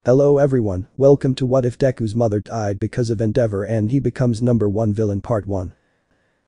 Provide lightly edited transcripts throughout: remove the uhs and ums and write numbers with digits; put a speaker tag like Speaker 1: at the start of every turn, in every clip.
Speaker 1: Hello everyone, welcome to What If Deku's mother died because of Endeavor and he becomes number 1 villain part 1.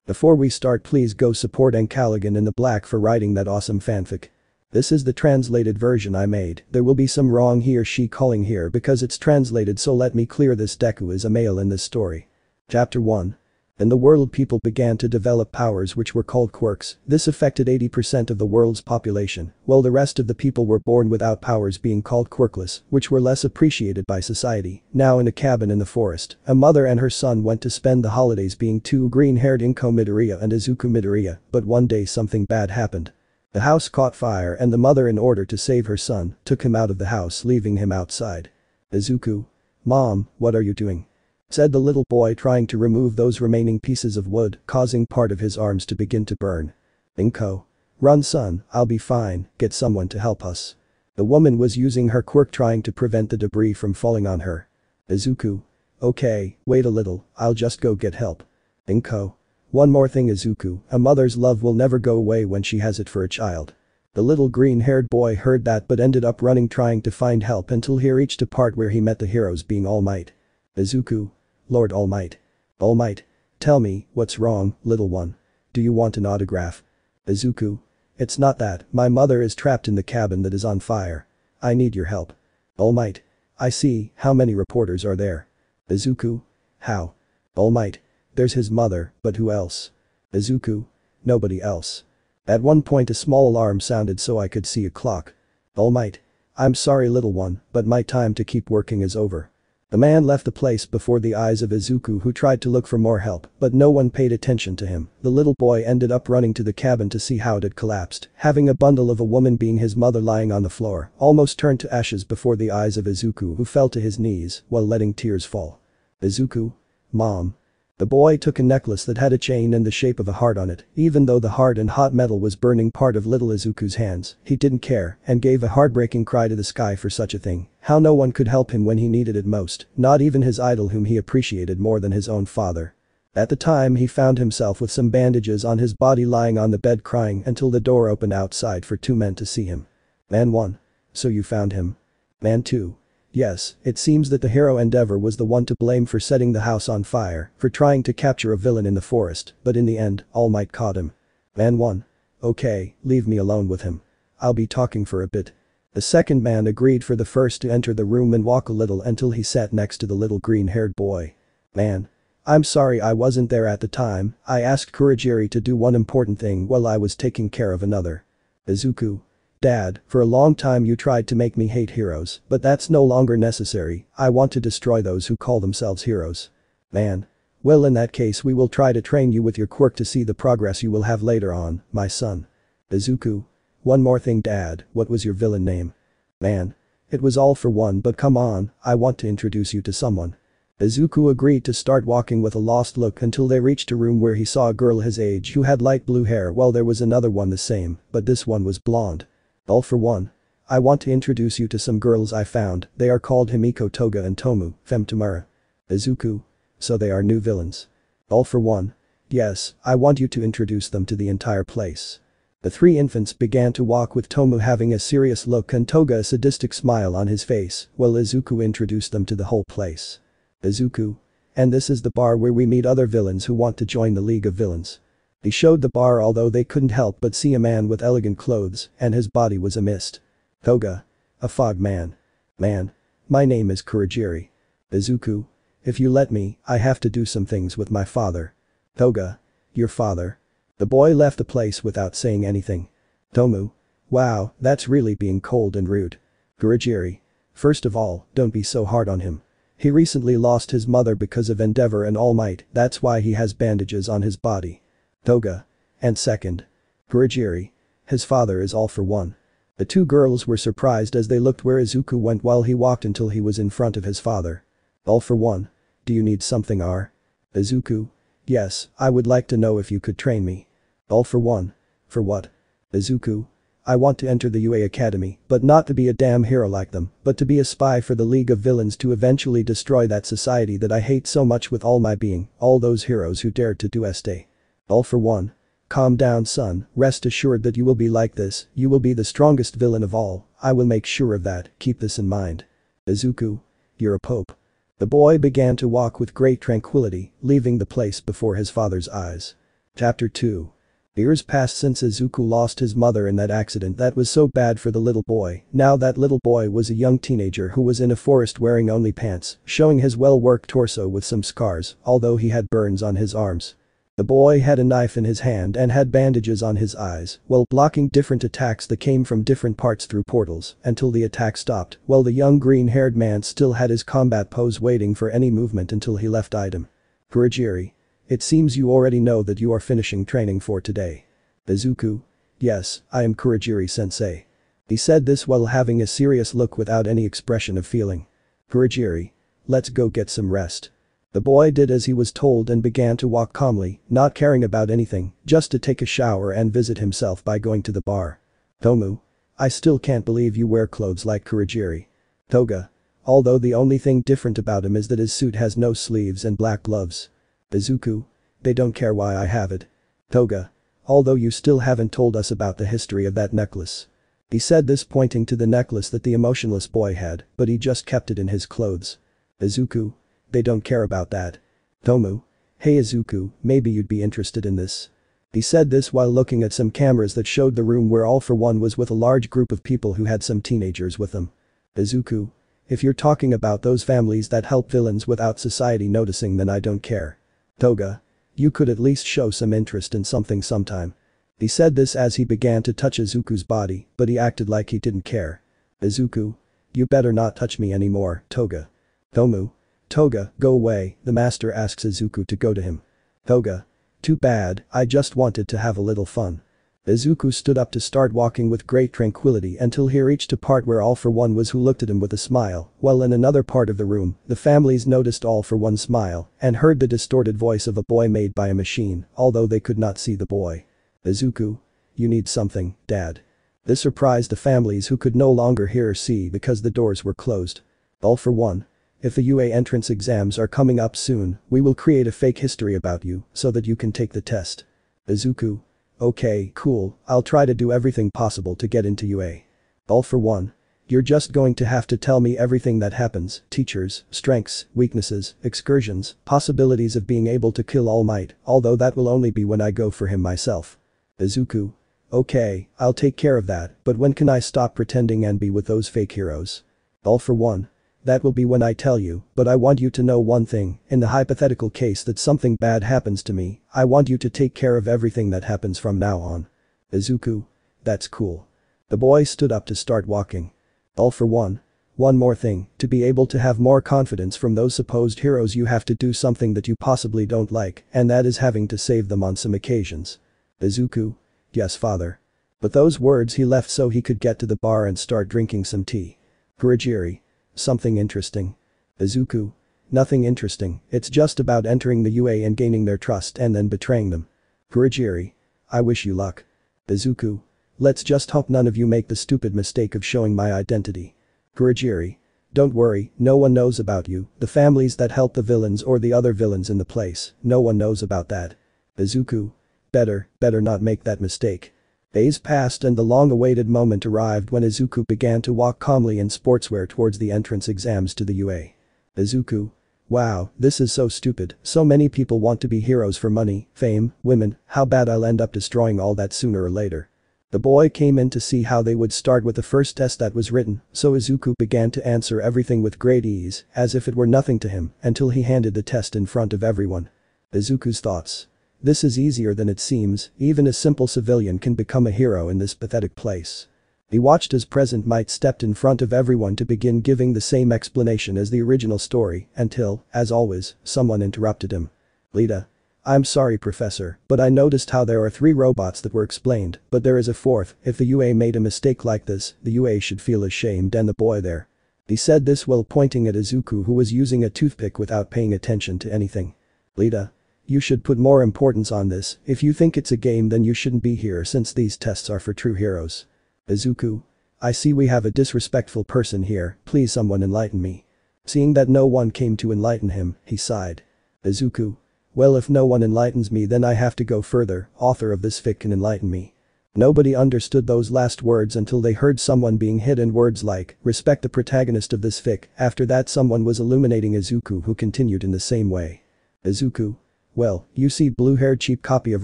Speaker 1: Before we start, please go support Callaghan in the Black for writing that awesome fanfic. This is the translated version I made. There will be some wrong he or she calling here because it's translated, so let me clear this. Deku is a male in this story. Chapter 1. In the world, people began to develop powers which were called quirks. This affected 80% of the world's population, while the rest of the people were born without powers, being called quirkless, which were less appreciated by society. Now, in a cabin in the forest, a mother and her son went to spend the holidays, being two green-haired Inko Midoriya and Izuku Midoriya, but one day something bad happened. The house caught fire and the mother, in order to save her son, took him out of the house, leaving him outside. Izuku. "Mom, what are you doing?" said the little boy, trying to remove those remaining pieces of wood, causing part of his arms to begin to burn. Inko. "Run, son, I'll be fine, get someone to help us." The woman was using her quirk, trying to prevent the debris from falling on her. Izuku. "Okay, wait a little, I'll just go get help." Inko. "One more thing, Izuku, a mother's love will never go away when she has it for a child." The little green-haired boy heard that but ended up running, trying to find help until he reached a part where he met the heroes, being All Might. Izuku. "Lord All Might. All Might. Tell me, what's wrong, little one? Do you want an autograph?" Izuku. "It's not that, my mother is trapped in the cabin that is on fire. I need your help." All Might. "I see, how many reporters are there?" Izuku. "How?" All Might. "There's his mother, but who else?" Izuku. "Nobody else." At one point a small alarm sounded, so I could see a clock. All Might. "I'm sorry, little one, but my time to keep working is over." The man left the place before the eyes of Izuku, who tried to look for more help, but no one paid attention to him. The little boy ended up running to the cabin to see how it had collapsed, having a bundle of a woman, being his mother, lying on the floor, almost turned to ashes before the eyes of Izuku, who fell to his knees while letting tears fall. Izuku. "Mom." The boy took a necklace that had a chain in the shape of a heart on it. Even though the hard and hot metal was burning part of little Izuku's hands, he didn't care and gave a heartbreaking cry to the sky for such a thing. How no one could help him when he needed it most, not even his idol, whom he appreciated more than his own father. At the time, he found himself with some bandages on his body, lying on the bed crying until the door opened outside for two men to see him. Man 1. "So you found him?" Man 2. "Yes, it seems that the hero Endeavor was the one to blame for setting the house on fire, for trying to capture a villain in the forest, but in the end, All Might caught him." Man 1. "Okay, leave me alone with him. I'll be talking for a bit." The second man agreed for the first to enter the room and walk a little until he sat next to the little green-haired boy. Man. "I'm sorry I wasn't there at the time, I asked Kurogiri to do one important thing while I was taking care of another." Izuku. "Dad, for a long time you tried to make me hate heroes, but that's no longer necessary. I want to destroy those who call themselves heroes." Man. "Well, in that case we will try to train you with your quirk to see the progress you will have later on, my son." Izuku. "One more thing, Dad, what was your villain name?" Man. "It was All for One, but come on, I want to introduce you to someone." Izuku agreed to start walking with a lost look until they reached a room where he saw a girl his age who had light blue hair, while there was another one the same, but this one was blonde. All for One. "I want to introduce you to some girls I found, they are called Himiko, Toga and Tomu, Femme Tamara." Izuku. "So they are new villains?" All for One. "Yes, I want you to introduce them to the entire place." The three infants began to walk, with Tomu having a serious look and Toga a sadistic smile on his face, while Izuku introduced them to the whole place. Izuku. "And this is the bar where we meet other villains who want to join the League of Villains." He showed the bar, although they couldn't help but see a man with elegant clothes and his body was a mist. Toga. "A fog man." Man. "My name is Kurogiri." Izuku. "If you let me, I have to do some things with my father." Toga. "Your father?" The boy left the place without saying anything. Tomu. "Wow, that's really being cold and rude." Kurogiri. "First of all, don't be so hard on him. He recently lost his mother because of Endeavor and All Might, that's why he has bandages on his body." Toga. "And second?" Kurogiri. "His father is All for One." The two girls were surprised as they looked where Izuku went while he walked until he was in front of his father. All for One. "Do you need something, R?" Izuku. "Yes, I would like to know if you could train me." All for One. "For what?" Izuku. "I want to enter the UA Academy, but not to be a damn hero like them, but to be a spy for the League of Villains, to eventually destroy that society that I hate so much with all my being, all those heroes who dared to do este." All for One. "Calm down, son, rest assured that you will be like this, you will be the strongest villain of all, I will make sure of that, keep this in mind." Izuku. You're a pope. The boy began to walk with great tranquility, leaving the place before his father's eyes. Chapter 2. Years passed since Izuku lost his mother in that accident that was so bad for the little boy. Now that little boy was a young teenager who was in a forest wearing only pants, showing his well-worked torso with some scars, although he had burns on his arms. The boy had a knife in his hand and had bandages on his eyes, while blocking different attacks that came from different parts through portals, until the attack stopped, while the young green-haired man still had his combat pose waiting for any movement until he left item. Kurogiri. It seems you already know that you are finishing training for today. Izuku. Yes, I am Kurogiri-sensei. He said this while having a serious look without any expression of feeling. Kurogiri. Let's go get some rest. The boy did as he was told and began to walk calmly, not caring about anything, just to take a shower and visit himself by going to the bar. Tomu. I still can't believe you wear clothes like Kurogiri. Toga. Although the only thing different about him is that his suit has no sleeves and black gloves. Izuku. They don't care why I have it. Toga. Although you still haven't told us about the history of that necklace. He said this pointing to the necklace that the emotionless boy had, but he just kept it in his clothes. Izuku. They don't care about that. Tomu. Hey Izuku, maybe you'd be interested in this. He said this while looking at some cameras that showed the room where All for One was with a large group of people who had some teenagers with them. Izuku. If you're talking about those families that help villains without society noticing, then I don't care. Toga. You could at least show some interest in something sometime. He said this as he began to touch Izuku's body, but he acted like he didn't care. Izuku. You better not touch me anymore, Toga. Tomu. Toga, go away, the master asks Izuku to go to him. Toga. Too bad, I just wanted to have a little fun. Izuku stood up to start walking with great tranquility until he reached a part where All for One was, who looked at him with a smile, while in another part of the room, the families noticed All for One's smile and heard the distorted voice of a boy made by a machine, although they could not see the boy. Izuku. You need something, Dad. This surprised the families, who could no longer hear or see because the doors were closed. All for One. If the UA entrance exams are coming up soon, we will create a fake history about you so that you can take the test. Izuku. Okay, cool, I'll try to do everything possible to get into UA. All for One. You're just going to have to tell me everything that happens, teachers, strengths, weaknesses, excursions, possibilities of being able to kill All Might, although that will only be when I go for him myself. Izuku. Okay, I'll take care of that, but when can I stop pretending and be with those fake heroes? All for One. That will be when I tell you, but I want you to know one thing, in the hypothetical case that something bad happens to me, I want you to take care of everything that happens from now on. Izuku. That's cool. The boy stood up to start walking. All for One. One more thing, to be able to have more confidence from those supposed heroes you have to do something that you possibly don't like, and that is having to save them on some occasions. Izuku. Yes, father. But those words he left so he could get to the bar and start drinking some tea. Kurogiri. Something interesting. Izuku. Nothing interesting, it's just about entering the UA and gaining their trust and then betraying them. Kurogiri. I wish you luck. Izuku. Let's just hope none of you make the stupid mistake of showing my identity. Kurogiri. Don't worry, no one knows about you, the families that help the villains or the other villains in the place, no one knows about that. Izuku. Better not make that mistake. Days passed and the long-awaited moment arrived when Izuku began to walk calmly in sportswear towards the entrance exams to the UA. Izuku. Wow, this is so stupid, so many people want to be heroes for money, fame, women, how bad I'll end up destroying all that sooner or later. The boy came in to see how they would start with the first test that was written, so Izuku began to answer everything with great ease, as if it were nothing to him, until he handed the test in front of everyone. Izuku's thoughts. This is easier than it seems, even a simple civilian can become a hero in this pathetic place. He watched as Present Might stepped in front of everyone to begin giving the same explanation as the original story, until, as always, someone interrupted him. Lita. I'm sorry professor, but I noticed how there are 3 robots that were explained, but there is a 4th, if the UA made a mistake like this, the UA should feel ashamed and the boy there. He said this while pointing at Izuku, who was using a toothpick without paying attention to anything. Lita. You should put more importance on this, if you think it's a game then you shouldn't be here since these tests are for true heroes. Izuku. I see we have a disrespectful person here, please someone enlighten me. Seeing that no one came to enlighten him, he sighed. Izuku. Well, if no one enlightens me then I have to go further, author of this fic can enlighten me. Nobody understood those last words until they heard someone being hit and words like, respect the protagonist of this fic. After that someone was illuminating Izuku, who continued in the same way. Izuku. Well, you see, blue-haired cheap copy of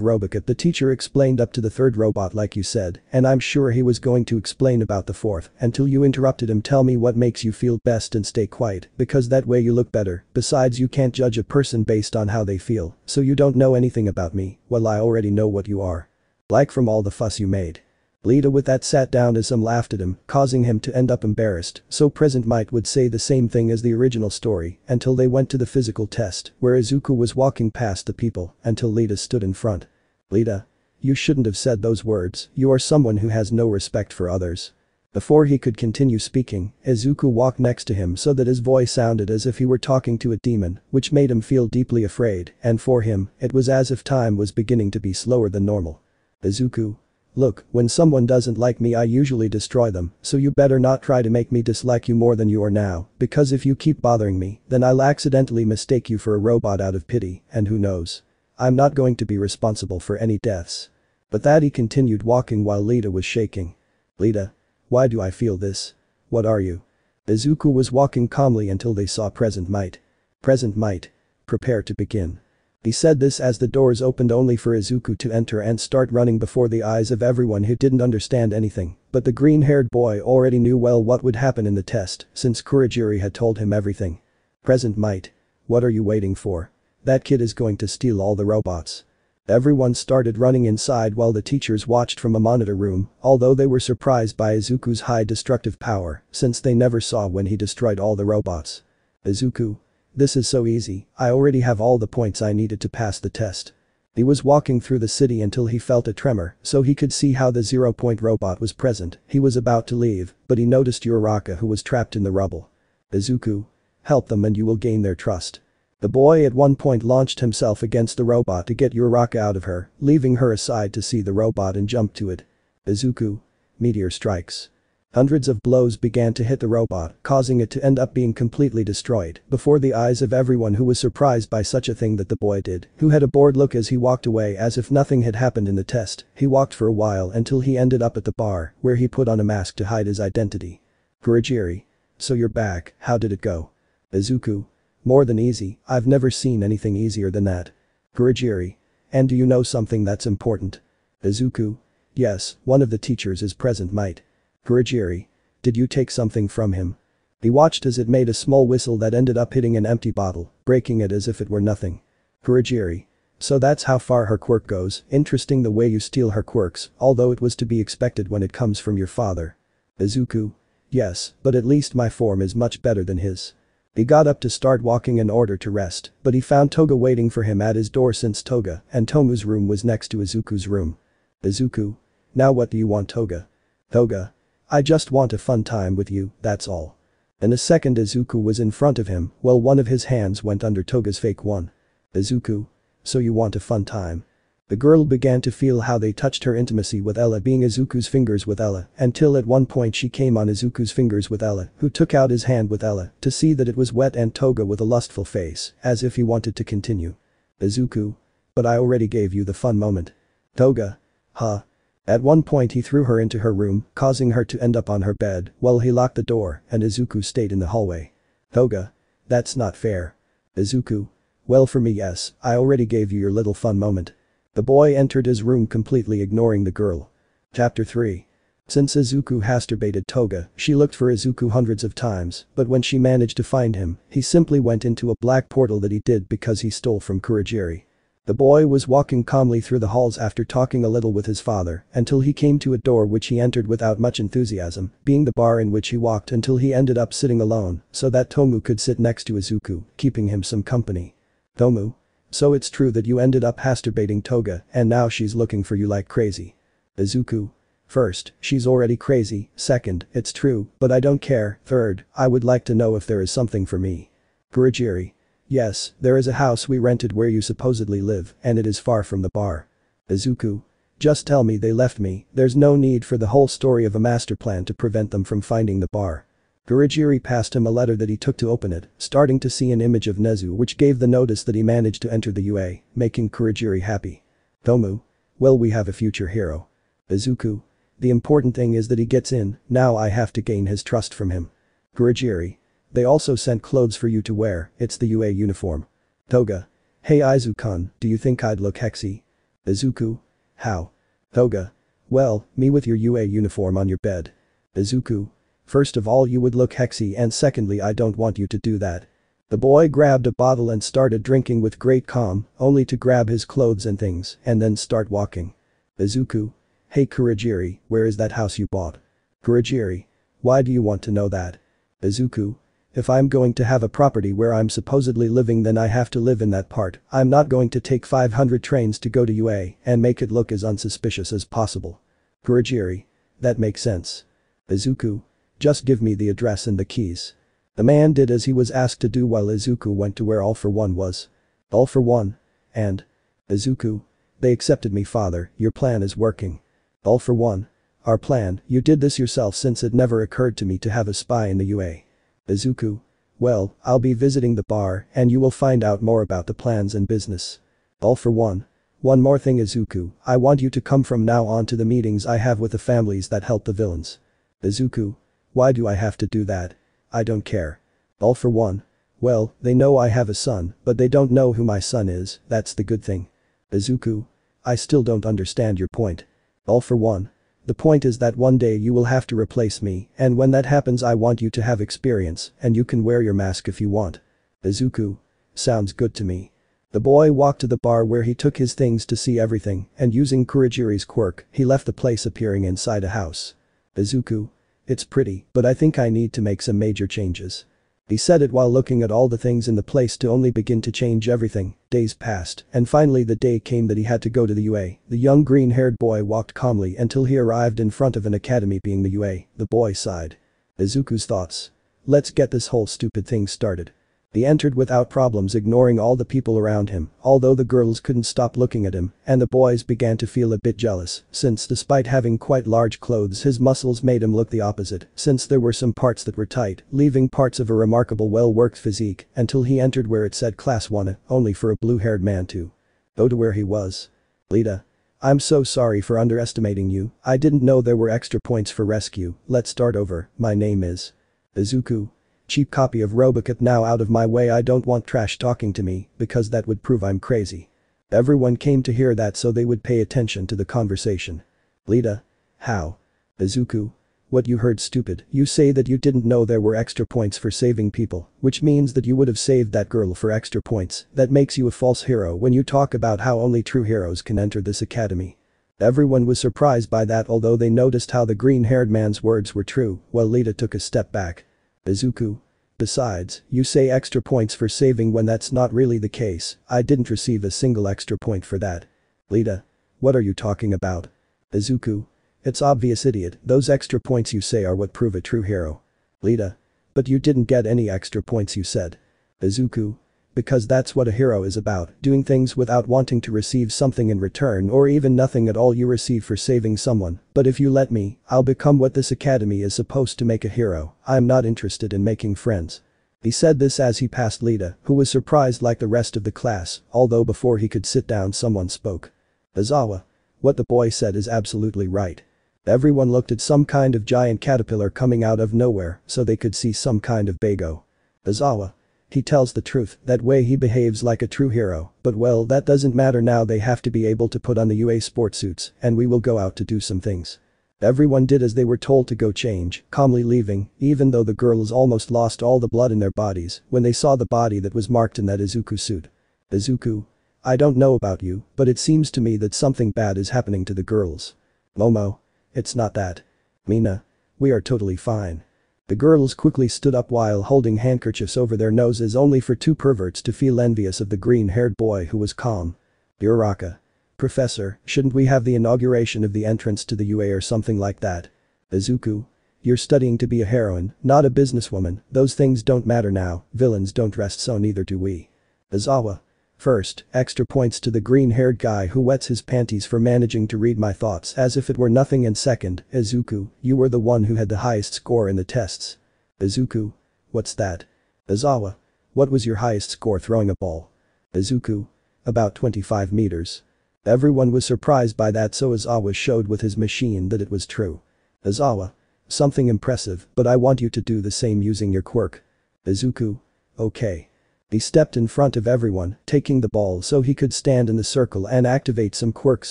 Speaker 1: Robocop, the teacher explained up to the third robot like you said, and I'm sure he was going to explain about the fourth until you interrupted him. Tell me what makes you feel best and stay quiet, because that way you look better. Besides, you can't judge a person based on how they feel, so you don't know anything about me. Well, I already know what you are. Like from all the fuss you made. Lita with that sat down as some laughed at him, causing him to end up embarrassed, so Present Might would say the same thing as the original story until they went to the physical test where Izuku was walking past the people until Lita stood in front. Lita. You shouldn't have said those words, you are someone who has no respect for others. Before he could continue speaking, Izuku walked next to him so that his voice sounded as if he were talking to a demon, which made him feel deeply afraid, and for him, it was as if time was beginning to be slower than normal. Izuku. Look, when someone doesn't like me I usually destroy them, so you better not try to make me dislike you more than you are now, because if you keep bothering me, then I'll accidentally mistake you for a robot out of pity, and who knows. I'm not going to be responsible for any deaths. But that he continued walking while Lita was shaking. Lita. Why do I feel this? What are you? Izuku was walking calmly until they saw Present Might. Present Might. Prepare to begin. He said this as the doors opened only for Izuku to enter and start running before the eyes of everyone who didn't understand anything, but the green-haired boy already knew well what would happen in the test since Kurogiri had told him everything. Present Might. What are you waiting for? That kid is going to steal all the robots. Everyone started running inside while the teachers watched from a monitor room, although they were surprised by Izuku's high destructive power since they never saw when he destroyed all the robots. Izuku. This is so easy, I already have all the points I needed to pass the test. He was walking through the city until he felt a tremor so he could see how the 0-point robot was present. He was about to leave, but he noticed Uraraka, who was trapped in the rubble. Izuku. Help them and you will gain their trust. The boy at one point launched himself against the robot to get Uraraka out of her, leaving her aside to see the robot and jump to it. Izuku. Meteor strikes. Hundreds of blows began to hit the robot, causing it to end up being completely destroyed before the eyes of everyone, who was surprised by such a thing that the boy did, who had a bored look as he walked away as if nothing had happened in the test. He walked for a while until he ended up at the bar, where he put on a mask to hide his identity. Kurogiri. So you're back, how did it go? Izuku. More than easy, I've never seen anything easier than that. Kurogiri. And do you know something that's important? Izuku. Yes, one of the teachers is Present Might. Kurogiri. Did you take something from him? He watched as it made a small whistle that ended up hitting an empty bottle, breaking it as if it were nothing. Kurogiri. So that's how far her quirk goes. Interesting the way you steal her quirks, although it was to be expected when it comes from your father. Izuku. Yes, but at least my form is much better than his. He got up to start walking in order to rest, but he found Toga waiting for him at his door since Toga and Tomu's room was next to Izuku's room. Izuku. Now what do you want, Toga? Toga. I just want a fun time with you, that's all. In a second Izuku was in front of him while one of his hands went under Toga's fake one. Izuku. So you want a fun time? The girl began to feel how they touched her, intimacy with Ella being Izuku's fingers with Ella, until at one point she came on Izuku's fingers with Ella, who took out his hand with Ella to see that it was wet, and Toga with a lustful face as if he wanted to continue. Izuku. But I already gave you the fun moment. Toga. Huh. At one point he threw her into her room, causing her to end up on her bed while he locked the door and Izuku stayed in the hallway. Toga. That's not fair. Izuku. Well, for me yes, I already gave you your little fun moment. The boy entered his room completely ignoring the girl. Chapter 3. Since Izuku masturbated Toga, she looked for Izuku hundreds of times, but when she managed to find him, he simply went into a black portal that he did because he stole from Kurogiri. The boy was walking calmly through the halls after talking a little with his father until he came to a door which he entered without much enthusiasm, being the bar in which he walked until he ended up sitting alone so that Tomu could sit next to Izuku, keeping him some company. Tomu. So it's true that you ended up masturbating Toga and now she's looking for you like crazy. Izuku. First, she's already crazy. Second, it's true, but I don't care. Third, I would like to know if there is something for me. Kurogiri. Yes, there is a house we rented where you supposedly live, and it is far from the bar. Izuku. Just tell me they left me, there's no need for the whole story of a master plan to prevent them from finding the bar. Kurogiri passed him a letter that he took to open it, starting to see an image of Nezu which gave the notice that he managed to enter the UA, making Kurogiri happy. Tomu. Well, we have a future hero. Izuku. The important thing is that he gets in, now I have to gain his trust from him. Kurogiri. They also sent clothes for you to wear, it's the UA uniform. Toga. Hey Izuku-kun, do you think I'd look hexy? Izuku. How? Toga. Well, me with your UA uniform on your bed. Izuku. First of all you would look hexy and secondly I don't want you to do that. The boy grabbed a bottle and started drinking with great calm, only to grab his clothes and things and then start walking. Izuku. Hey Kurogiri, where is that house you bought? Kurogiri. Why do you want to know that? Izuku. If I'm going to have a property where I'm supposedly living then I have to live in that part, I'm not going to take 500 trains to go to UA and make it look as unsuspicious as possible. Kurogiri. That makes sense. Izuku. Just give me the address and the keys. The man did as he was asked to do while Izuku went to where All for One was. All for One? And? Izuku. They accepted me father, your plan is working. All for One. Our plan, you did this yourself since it never occurred to me to have a spy in the UA. Izuku. Well, I'll be visiting the bar and you will find out more about the plans and business. All for One. One more thing Izuku, I want you to come from now on to the meetings I have with the families that help the villains. Izuku. Why do I have to do that? I don't care. All for One. Well, they know I have a son, but they don't know who my son is, that's the good thing. Izuku. I still don't understand your point. All for One. The point is that one day you will have to replace me and when that happens I want you to have experience and you can wear your mask if you want. Izuku. Sounds good to me. The boy walked to the bar where he took his things to see everything and using Kurogiri's quirk, he left the place appearing inside a house. Izuku. It's pretty, but I think I need to make some major changes. He said it while looking at all the things in the place to only begin to change everything. Days passed, and finally the day came that he had to go to the UA. The young green-haired boy walked calmly until he arrived in front of an academy being the UA. The boy sighed. Izuku's thoughts. Let's get this whole stupid thing started. He entered without problems ignoring all the people around him, although the girls couldn't stop looking at him, and the boys began to feel a bit jealous, since despite having quite large clothes his muscles made him look the opposite, since there were some parts that were tight, leaving parts of a remarkable well-worked physique, until he entered where it said Class 1, only for a blue-haired man to go to where he was. Lita. I'm so sorry for underestimating you, I didn't know there were extra points for rescue, let's start over, my name is Izuku. Cheap copy of Robocop now out of my way I don't want trash talking to me because that would prove I'm crazy. Everyone came to hear that so they would pay attention to the conversation. Lita. How? Izuku. What you heard stupid, you say that you didn't know there were extra points for saving people, which means that you would have saved that girl for extra points, that makes you a false hero when you talk about how only true heroes can enter this academy. Everyone was surprised by that although they noticed how the green-haired man's words were true, while Lita took a step back. Izuku. Besides, you say extra points for saving when that's not really the case, I didn't receive a single extra point for that. Lita. What are you talking about? Izuku. It's obvious idiot, those extra points you say are what prove a true hero. Lita. But you didn't get any extra points you said. Izuku. Because that's what a hero is about, doing things without wanting to receive something in return or even nothing at all you receive for saving someone, but if you let me, I'll become what this academy is supposed to make a hero, I'm not interested in making friends. He said this as he passed Lita, who was surprised like the rest of the class, although before he could sit down someone spoke. Izawa. What the boy said is absolutely right. Everyone looked at some kind of giant caterpillar coming out of nowhere so they could see some kind of Bago. Izawa. He tells the truth, that way he behaves like a true hero, but well that doesn't matter now they have to be able to put on the UA sport suits and we will go out to do some things. Everyone did as they were told to go change, calmly leaving, even though the girls almost lost all the blood in their bodies when they saw the body that was marked in that Izuku suit. Izuku. I don't know about you, but it seems to me that something bad is happening to the girls. Momo. It's not that. Mina. We are totally fine. The girls quickly stood up while holding handkerchiefs over their noses only for two perverts to feel envious of the green-haired boy who was calm. Uraraka. Professor, shouldn't we have the inauguration of the entrance to the UA or something like that? Izuku. You're studying to be a heroine, not a businesswoman, those things don't matter now, villains don't rest so neither do we. Izawa. First, extra points to the green-haired guy who wets his panties for managing to read my thoughts as if it were nothing and second, Izuku, you were the one who had the highest score in the tests. Izuku. What's that? Izawa. What was your highest score throwing a ball? Izuku. About 25 meters. Everyone was surprised by that, so Izawa showed with his machine that it was true. Izawa. Something impressive, but I want you to do the same using your quirk. Izuku. Okay. He stepped in front of everyone, taking the ball so he could stand in the circle and activate some quirks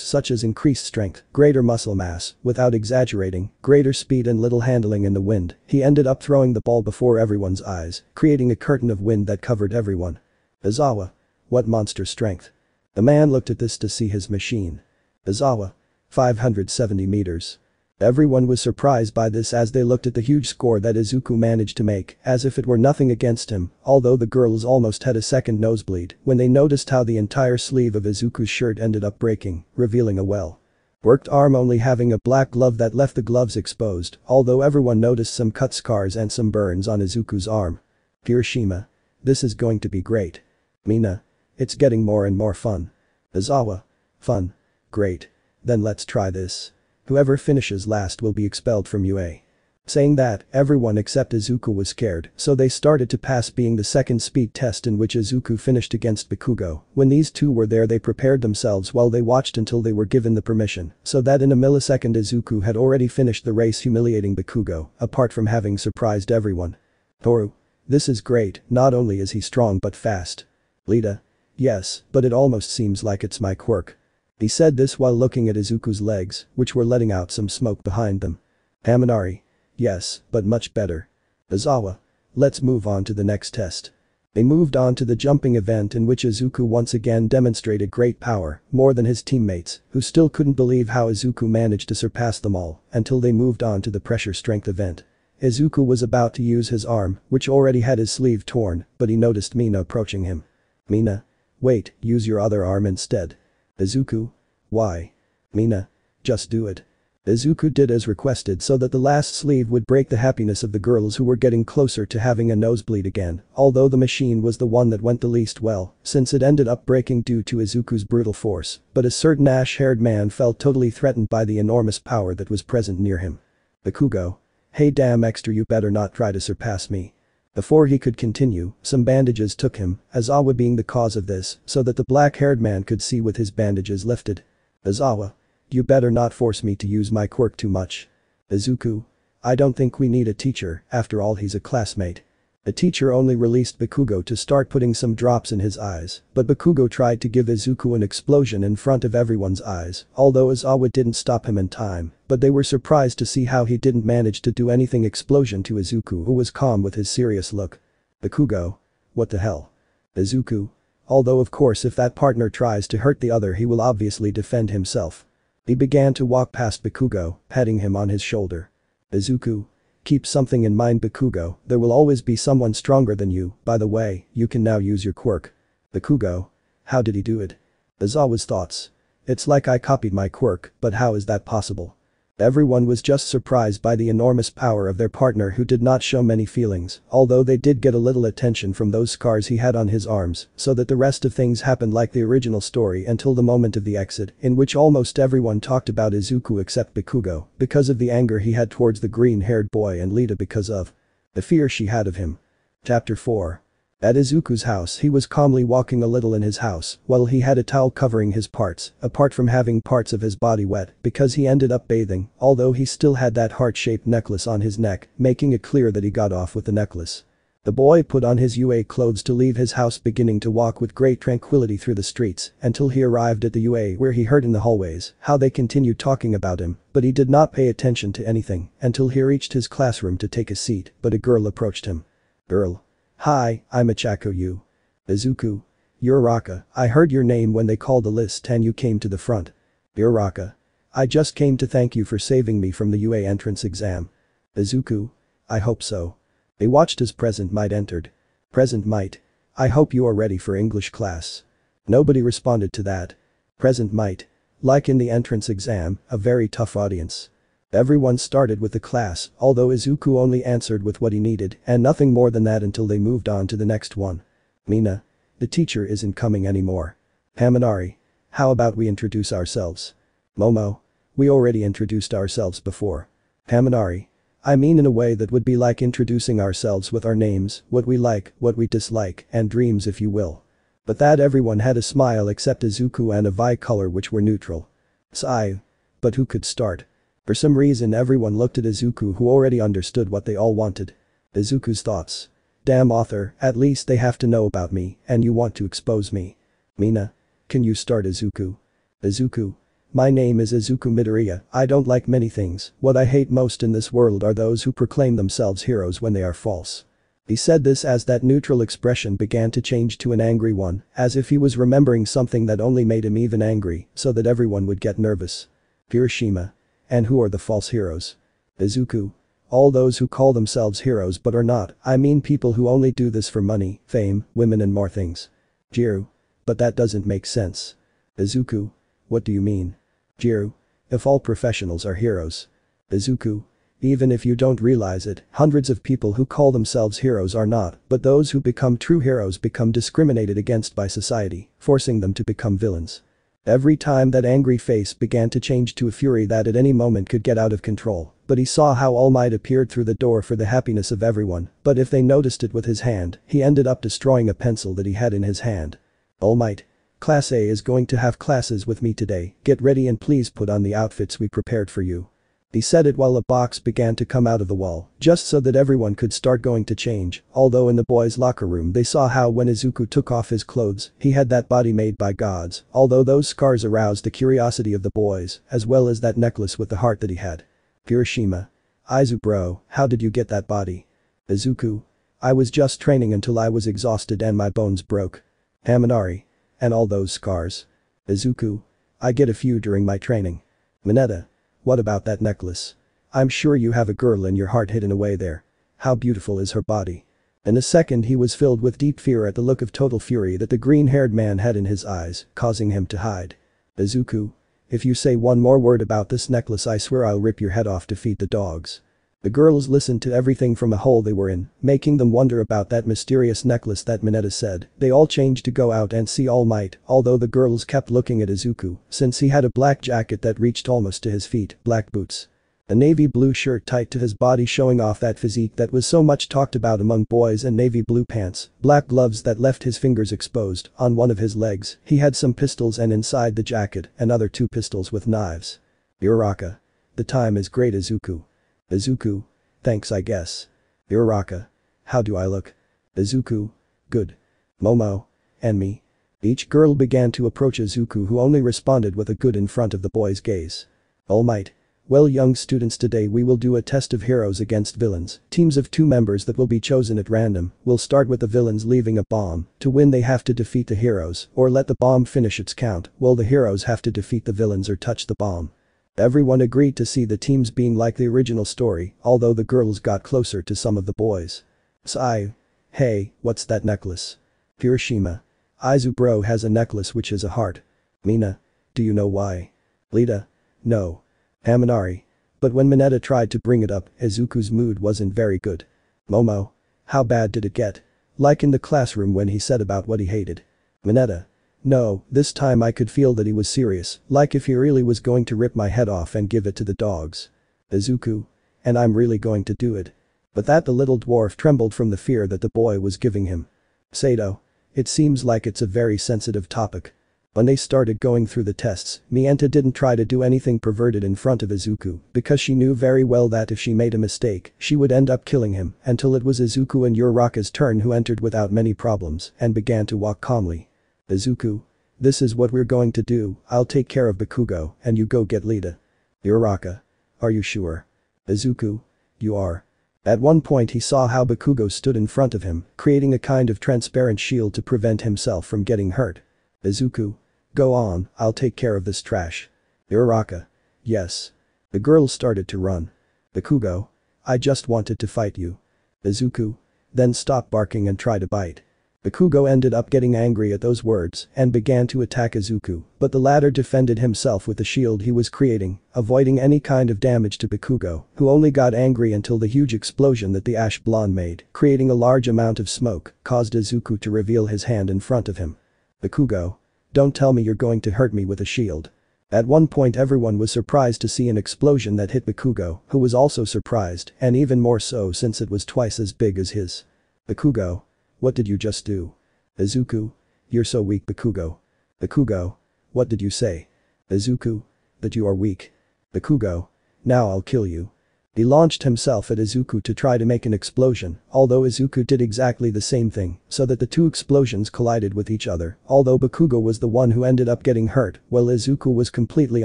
Speaker 1: such as increased strength, greater muscle mass, without exaggerating, greater speed and little handling in the wind. He ended up throwing the ball before everyone's eyes, creating a curtain of wind that covered everyone. Izawa. What monster strength. The man looked at this to see his machine. Izawa. 570 meters. Everyone was surprised by this as they looked at the huge score that Izuku managed to make, as if it were nothing against him, although the girls almost had a second nosebleed when they noticed how the entire sleeve of Izuku's shirt ended up breaking, revealing a well-worked arm only having a black glove that left the gloves exposed, although everyone noticed some cut scars and some burns on Izuku's arm. Kirishima. This is going to be great. Mina. It's getting more and more fun. Izawa. Fun. Great. Then let's try this. Whoever finishes last will be expelled from UA. Saying that, everyone except Izuku was scared, so they started to pass being the second speed test in which Izuku finished against Bakugo. When these two were there they prepared themselves while they watched until they were given the permission, so that in a millisecond Izuku had already finished the race humiliating Bakugo, apart from having surprised everyone. Toru. This is great, not only is he strong but fast. Lita. Yes, but it almost seems like it's my quirk. He said this while looking at Izuku's legs, which were letting out some smoke behind them. Haminari. Yes, but much better. Izawa. Let's move on to the next test. They moved on to the jumping event in which Izuku once again demonstrated great power, more than his teammates, who still couldn't believe how Izuku managed to surpass them all, until they moved on to the pressure strength event. Izuku was about to use his arm, which already had his sleeve torn, but he noticed Mina approaching him. Mina. Wait, use your other arm instead. Izuku. Why? Mina. Just do it. Izuku did as requested so that the last sleeve would break the happiness of the girls who were getting closer to having a nosebleed again, although the machine was the one that went the least well, since it ended up breaking due to Izuku's brutal force, but a certain ash-haired man felt totally threatened by the enormous power that was present near him. Bakugo. Hey damn extra, you better not try to surpass me. Before he could continue, some bandages took him, Izawa being the cause of this, so that the black-haired man could see with his bandages lifted. Izawa. You better not force me to use my quirk too much. Izuku. I don't think we need a teacher, after all he's a classmate. The teacher only released Bakugo to start putting some drops in his eyes, but Bakugo tried to give Izuku an explosion in front of everyone's eyes, although Izawa didn't stop him in time, but they were surprised to see how he didn't manage to do anything explosion to Izuku, who was calm with his serious look. Bakugo. What the hell? Izuku. Although of course if that partner tries to hurt the other he will obviously defend himself. He began to walk past Bakugo, patting him on his shoulder. Izuku. Keep something in mind Bakugo, there will always be someone stronger than you, by the way, you can now use your quirk. Bakugo. How did he do it? Izawa's thoughts. It's like I copied my quirk, but how is that possible? Everyone was just surprised by the enormous power of their partner who did not show many feelings, although they did get a little attention from those scars he had on his arms, so that the rest of things happened like the original story until the moment of the exit, in which almost everyone talked about Izuku except Bakugo, because of the anger he had towards the green-haired boy and Lita because of the fear she had of him. Chapter 4. At Izuku's house he was calmly walking a little in his house while he had a towel covering his parts, apart from having parts of his body wet because he ended up bathing, although he still had that heart-shaped necklace on his neck, making it clear that he got off with the necklace. The boy put on his UA clothes to leave his house, beginning to walk with great tranquility through the streets until he arrived at the UA, where he heard in the hallways how they continued talking about him, but he did not pay attention to anything until he reached his classroom to take a seat, but a girl approached him. Girl. Hi, I'm Ichako Yu. Izuku. You're Raka, I heard your name when they called the list and you came to the front. You're Raka. I just came to thank you for saving me from the UA entrance exam. Izuku. I hope so. They watched as Present Might entered. Present Might. I hope you are ready for English class. Nobody responded to that. Present Might. Like in the entrance exam, a very tough audience. Everyone started with the class, although Izuku only answered with what he needed and nothing more than that until they moved on to the next one. Mina. The teacher isn't coming anymore. Haminari. How about we introduce ourselves? Momo. We already introduced ourselves before. Haminari. I mean in a way that would be like introducing ourselves with our names, what we like, what we dislike, and dreams if you will. But that everyone had a smile except Izuku and a Vi color which were neutral. Sigh. But who could start? For some reason everyone looked at Izuku who already understood what they all wanted. Izuku's thoughts. Damn author, at least they have to know about me, and you want to expose me. Mina. Can you start Izuku? Izuku. My name is Izuku Midoriya, I don't like many things, what I hate most in this world are those who proclaim themselves heroes when they are false. He said this as that neutral expression began to change to an angry one, as if he was remembering something that only made him even angry, so that everyone would get nervous. Kirishima. And who are the false heroes? Izuku. All those who call themselves heroes but are not, I mean people who only do this for money, fame, women and more things. Jiru. But that doesn't make sense. Izuku. What do you mean? Jiru. If all professionals are heroes. Izuku. Even if you don't realize it, hundreds of people who call themselves heroes are not, but those who become true heroes become discriminated against by society, forcing them to become villains. Every time that angry face began to change to a fury that at any moment could get out of control, but he saw how All Might appeared through the door for the happiness of everyone, but if they noticed it with his hand, he ended up destroying a pencil that he had in his hand. All Might. Class A is going to have classes with me today, get ready and please put on the outfits we prepared for you. He said it while a box began to come out of the wall, just so that everyone could start going to change, although in the boys' locker room they saw how when Izuku took off his clothes, he had that body made by gods, although those scars aroused the curiosity of the boys, as well as that necklace with the heart that he had. Kirishima. Izu bro, how did you get that body? Izuku. I was just training until I was exhausted and my bones broke. Haminari. And all those scars? Izuku. I get a few during my training. Mineta. What about that necklace? I'm sure you have a girl in your heart hidden away there. How beautiful is her body? In a second he was filled with deep fear at the look of total fury that the green-haired man had in his eyes, causing him to hide. Izuku. If you say one more word about this necklace I swear I'll rip your head off to feed the dogs. The girls listened to everything from a hole they were in, making them wonder about that mysterious necklace that Mineta said. They all changed to go out and see All Might, although the girls kept looking at Izuku, since he had a black jacket that reached almost to his feet, black boots. A navy blue shirt tight to his body showing off that physique that was so much talked about among boys and navy blue pants, black gloves that left his fingers exposed, on one of his legs, he had some pistols and inside the jacket, another 2 pistols with knives. Uraraka. The time is great Izuku. Izuku. Thanks I guess. Uraraka. How do I look? Izuku. Good. Momo. And me. Each girl began to approach Izuku who only responded with a good in front of the boy's gaze. All Might. Well young students today we will do a test of heroes against villains, teams of 2 members that will be chosen at random, will start with the villains leaving a bomb, to win they have to defeat the heroes, or let the bomb finish its count, while the heroes have to defeat the villains or touch the bomb. Everyone agreed to see the teams being like the original story, although the girls got closer to some of the boys. Sigh. Hey, what's that necklace? Kirishima. Izu bro has a necklace which is a heart. Mina. Do you know why? Lita. No. Haminari. But when Mineta tried to bring it up, Izuku's mood wasn't very good. Momo. How bad did it get? Like in the classroom when he said about what he hated. Mineta. No, this time I could feel that he was serious, like if he really was going to rip my head off and give it to the dogs. Izuku. And I'm really going to do it. But that the little dwarf trembled from the fear that the boy was giving him. Sato. It seems like it's a very sensitive topic. When they started going through the tests, Mienta didn't try to do anything perverted in front of Izuku because she knew very well that if she made a mistake, she would end up killing him until it was Izuku and Uraraka's turn who entered without many problems and began to walk calmly. Izuku. This is what we're going to do, I'll take care of Bakugo and you go get Lita. Uraraka. Are you sure? Izuku. You are. At one point he saw how Bakugo stood in front of him, creating a kind of transparent shield to prevent himself from getting hurt. Izuku. Go on, I'll take care of this trash. Uraraka. Yes. The girl started to run. Bakugo. I just wanted to fight you. Izuku. Then stop barking and try to bite. Bakugo ended up getting angry at those words and began to attack Izuku, but the latter defended himself with the shield he was creating, avoiding any kind of damage to Bakugo, who only got angry until the huge explosion that the ash blonde made, creating a large amount of smoke, caused Izuku to reveal his hand in front of him. Bakugo. Don't tell me you're going to hurt me with a shield. At one point everyone was surprised to see an explosion that hit Bakugo, who was also surprised, and even more so since it was twice as big as his. Bakugo. What did you just do? Izuku. You're so weak, Bakugo. Bakugo. What did you say? Izuku. That you are weak. Bakugo. Now I'll kill you. He launched himself at Izuku to try to make an explosion, although Izuku did exactly the same thing, so that the two explosions collided with each other, although Bakugo was the one who ended up getting hurt, while Izuku was completely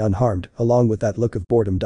Speaker 1: unharmed, along with that look of boredom.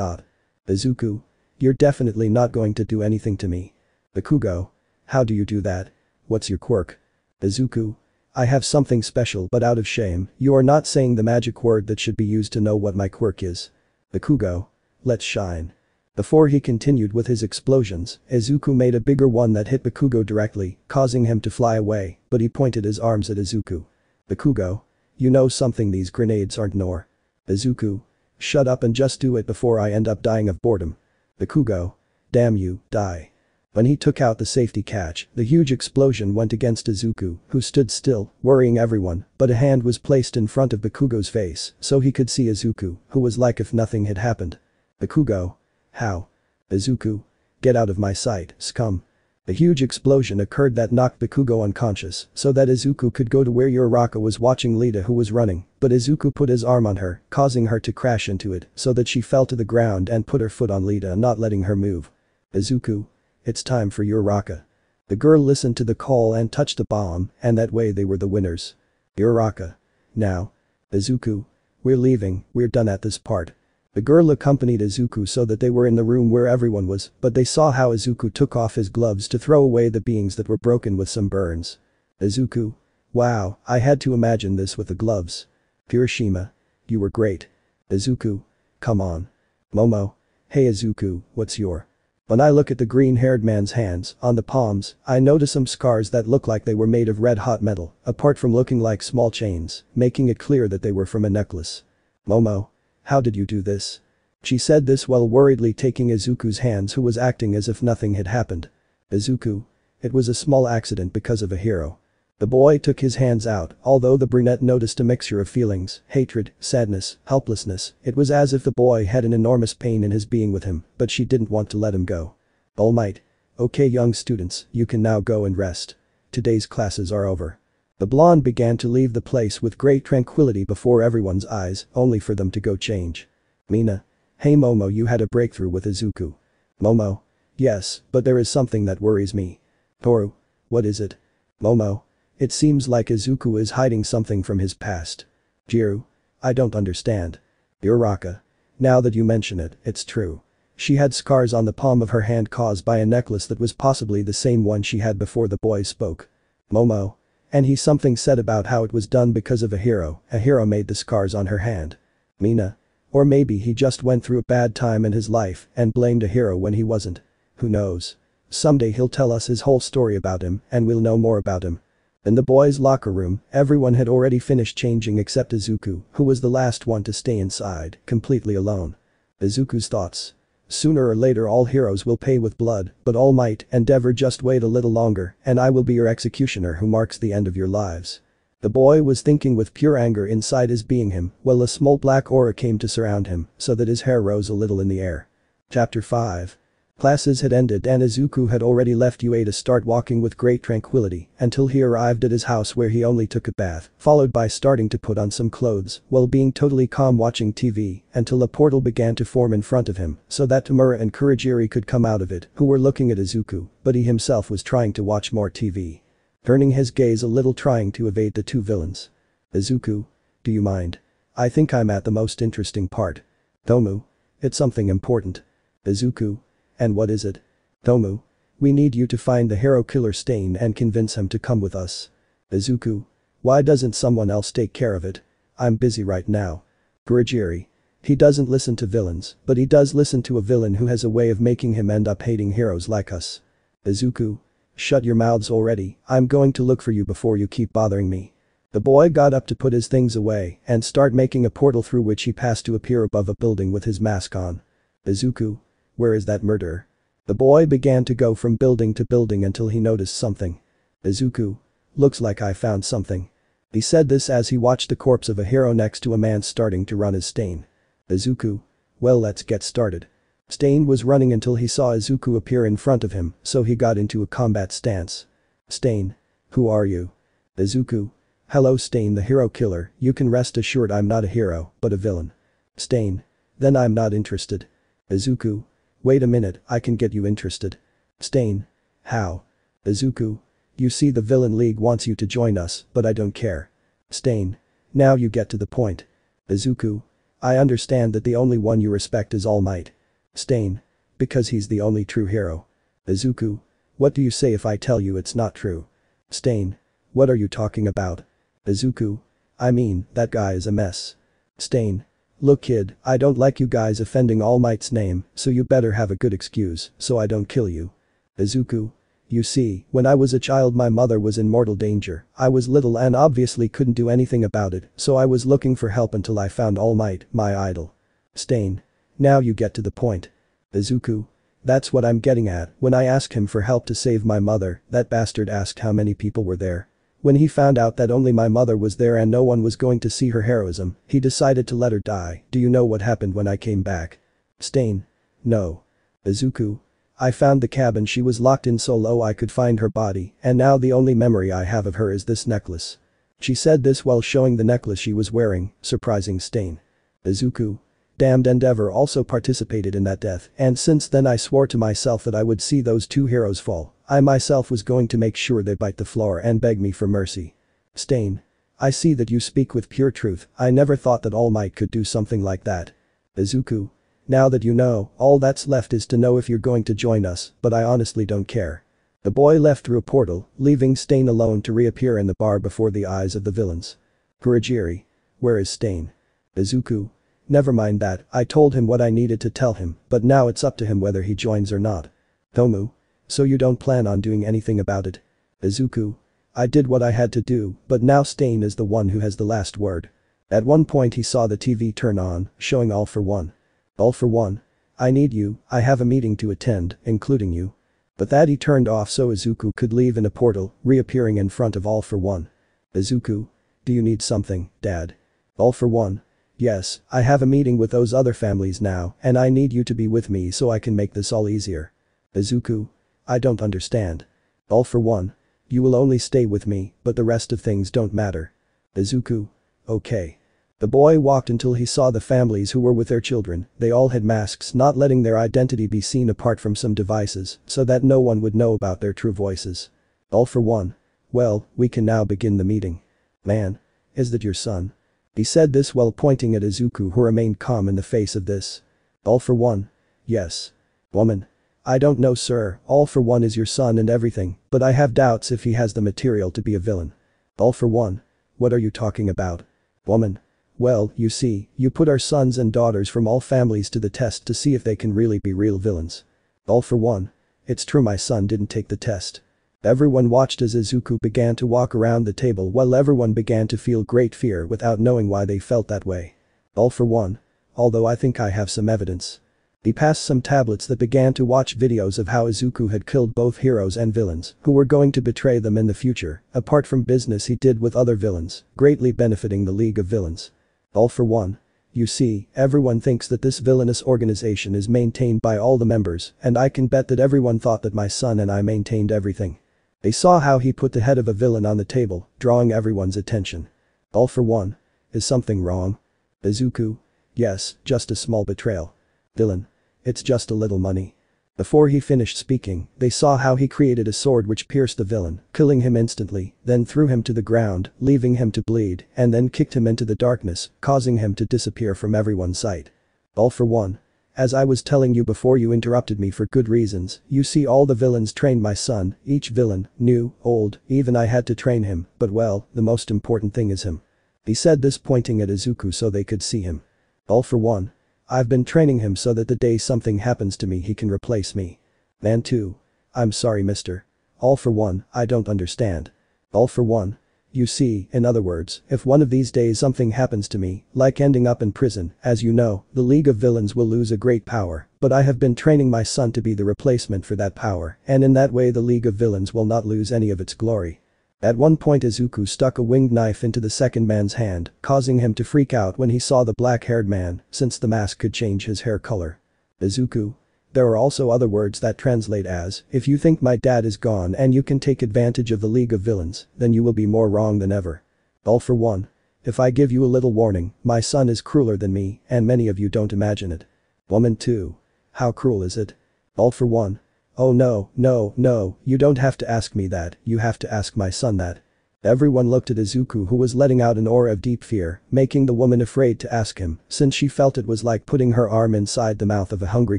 Speaker 1: Izuku. You're definitely not going to do anything to me. Bakugo. How do you do that? What's your quirk? Izuku. I have something special, but out of shame, you are not saying the magic word that should be used to know what my quirk is. Bakugo. Let's shine. Before he continued with his explosions, Izuku made a bigger one that hit Bakugo directly, causing him to fly away, but he pointed his arms at Izuku. Bakugo. You know something, these grenades aren't nor. Izuku. Shut up and just do it before I end up dying of boredom. Bakugo. Damn you, die. When he took out the safety catch, the huge explosion went against Izuku, who stood still, worrying everyone, but a hand was placed in front of Bakugo's face, so he could see Izuku, who was like if nothing had happened. Bakugo. How? Izuku. Get out of my sight, scum. A huge explosion occurred that knocked Bakugo unconscious, so that Izuku could go to where Uraraka was watching Lita, who was running, but Izuku put his arm on her, causing her to crash into it, so that she fell to the ground and put her foot on Lita, not letting her move. Izuku. It's time for Uraraka. The girl listened to the call and touched the bomb, and that way they were the winners. Uraraka. Now. Izuku. We're leaving, we're done at this part. The girl accompanied Izuku so that they were in the room where everyone was, but they saw how Izuku took off his gloves to throw away the beings that were broken with some burns. Izuku. Wow, I had to imagine this with the gloves. Kirishima. You were great. Izuku. Come on. Momo. Hey Izuku, what's your? When I look at the green-haired man's hands, on the palms, I notice some scars that look like they were made of red-hot metal, apart from looking like small chains, making it clear that they were from a necklace. Momo. How did you do this? She said this while worriedly taking Izuku's hands, who was acting as if nothing had happened. Izuku. It was a small accident because of a hero. The boy took his hands out, although the brunette noticed a mixture of feelings, hatred, sadness, helplessness. It was as if the boy had an enormous pain in his being with him, but she didn't want to let him go. All Might. Okay young students, you can now go and rest. Today's classes are over. The blonde began to leave the place with great tranquility before everyone's eyes, only for them to go change. Mina. Hey Momo, you had a breakthrough with Izuku. Momo. Yes, but there is something that worries me. Toru. What is it? Momo. It seems like Izuku is hiding something from his past. Jiru. I don't understand. Uraraka. Now that you mention it, it's true. She had scars on the palm of her hand caused by a necklace that was possibly the same one she had before the boy spoke. Momo. And he something said about how it was done because of a hero made the scars on her hand. Mina. Or maybe he just went through a bad time in his life and blamed a hero when he wasn't. Who knows? Someday he'll tell us his whole story about him and we'll know more about him. In the boys' locker room, everyone had already finished changing except Izuku, who was the last one to stay inside, completely alone. Izuku's thoughts. Sooner or later all heroes will pay with blood, but All Might, Endeavor, just wait a little longer and I will be your executioner who marks the end of your lives. The boy was thinking with pure anger inside his being him, while a small black aura came to surround him, so that his hair rose a little in the air. Chapter 5. Classes had ended and Izuku had already left UA to start walking with great tranquility until he arrived at his house, where he only took a bath, followed by starting to put on some clothes while being totally calm watching TV until a portal began to form in front of him so that Tamura and Kurogiri could come out of it, who were looking at Izuku, but he himself was trying to watch more TV. Turning his gaze a little, trying to evade the two villains. Izuku. Do you mind? I think I'm at the most interesting part. Tomu. It's something important. Izuku. And what is it? Tomu. We need you to find the hero killer Stain and convince him to come with us. Izuku. Why doesn't someone else take care of it? I'm busy right now. Kurogiri. He doesn't listen to villains, but he does listen to a villain who has a way of making him end up hating heroes like us. Izuku. Shut your mouths already, I'm going to look for you before you keep bothering me. The boy got up to put his things away and start making a portal through which he passed to appear above a building with his mask on. Izuku. Where is that murderer? The boy began to go from building to building until he noticed something. Izuku. Looks like I found something. He said this as he watched the corpse of a hero next to a man starting to run as Stain. Izuku. Well, let's get started. Stain was running until he saw Izuku appear in front of him, so he got into a combat stance. Stain. Who are you? Izuku. Hello Stain, the hero killer, you can rest assured I'm not a hero, but a villain. Stain. Then I'm not interested. Izuku. Wait a minute, I can get you interested. Stain. How? Izuku. You see, the Villain League wants you to join us, but I don't care. Stain. Now you get to the point. Izuku. I understand that the only one you respect is All Might. Stain. Because he's the only true hero. Izuku. What do you say if I tell you it's not true? Stain. What are you talking about? Izuku. I mean, that guy is a mess. Stain. Look kid, I don't like you guys offending All Might's name, so you better have a good excuse, so I don't kill you. Izuku. You see, when I was a child my mother was in mortal danger, I was little and obviously couldn't do anything about it, so I was looking for help until I found All Might, my idol. Stain. Now you get to the point. Izuku. That's what I'm getting at, when I asked him for help to save my mother, that bastard asked how many people were there. When he found out that only my mother was there and no one was going to see her heroism, he decided to let her die. Do you know what happened when I came back? Stain. No. Izuku. I found the cabin she was locked in so low I could find her body, and now the only memory I have of her is this necklace. She said this while showing the necklace she was wearing, surprising Stain. Izuku. Damned Endeavor also participated in that death, and since then I swore to myself that I would see those two heroes fall. I myself was going to make sure they bite the floor and beg me for mercy. Stain. I see that you speak with pure truth, I never thought that All Might could do something like that. Izuku. Now that you know, all that's left is to know if you're going to join us, but I honestly don't care. The boy left through a portal, leaving Stain alone to reappear in the bar before the eyes of the villains. Kurogiri. Where is Stain? Izuku. Never mind that, I told him what I needed to tell him, but now it's up to him whether he joins or not. Tomu. So you don't plan on doing anything about it? Izuku. I did what I had to do, but now Stain is the one who has the last word. At one point he saw the TV turn on, showing All for One. All for One. I need you, I have a meeting to attend, including you. But that he turned off so Izuku could leave in a portal, reappearing in front of All for One. Izuku. Do you need something, Dad? All for One. Yes, I have a meeting with those other families now, and I need you to be with me so I can make this all easier. Izuku. I don't understand. All for One. You will only stay with me, but the rest of things don't matter. Izuku. Okay. The boy walked until he saw the families who were with their children, they all had masks not letting their identity be seen apart from some devices, so that no one would know about their true voices. All for One. Well, we can now begin the meeting. Man. Is that your son? He said this while pointing at Izuku who remained calm in the face of this. All for One. Yes. Woman. I don't know sir, All for One is your son and everything, but I have doubts if he has the material to be a villain. All for One. What are you talking about? Woman. Well, you see, you put our sons and daughters from all families to the test to see if they can really be real villains. All for One. It's true my son didn't take the test. Everyone watched as Izuku began to walk around the table while everyone began to feel great fear without knowing why they felt that way. All for One. Although I think I have some evidence. He passed some tablets that began to watch videos of how Izuku had killed both heroes and villains who were going to betray them in the future, apart from business he did with other villains, greatly benefiting the League of Villains. All for One. You see, everyone thinks that this villainous organization is maintained by all the members, and I can bet that everyone thought that my son and I maintained everything. They saw how he put the head of a villain on the table, drawing everyone's attention. All for One. Is something wrong? Izuku. Yes, just a small betrayal. Villain. It's just a little money. Before he finished speaking, they saw how he created a sword which pierced the villain, killing him instantly, then threw him to the ground, leaving him to bleed, and then kicked him into the darkness, causing him to disappear from everyone's sight. All for One. As I was telling you before you interrupted me for good reasons, you see all the villains trained my son, each villain, new, old, even I had to train him, but well, the most important thing is him. He said this pointing at Izuku so they could see him. All for One. I've been training him so that the day something happens to me he can replace me. Man too. I'm sorry mister. All for One, I don't understand. All for One. You see, in other words, if one of these days something happens to me, like ending up in prison, as you know, the League of Villains will lose a great power, but I have been training my son to be the replacement for that power, and in that way the League of Villains will not lose any of its glory. At one point Izuku stuck a winged knife into the second man's hand, causing him to freak out when he saw the black-haired man, since the mask could change his hair color. Izuku. There are also other words that translate as, if you think my dad is gone and you can take advantage of the League of Villains, then you will be more wrong than ever. All for one. If I give you a little warning, my son is crueler than me, and many of you don't imagine it. Woman 2. How cruel is it? All for one. Oh no, no, no, you don't have to ask me that, you have to ask my son that. Everyone looked at Izuku, who was letting out an aura of deep fear, making the woman afraid to ask him, since she felt it was like putting her arm inside the mouth of a hungry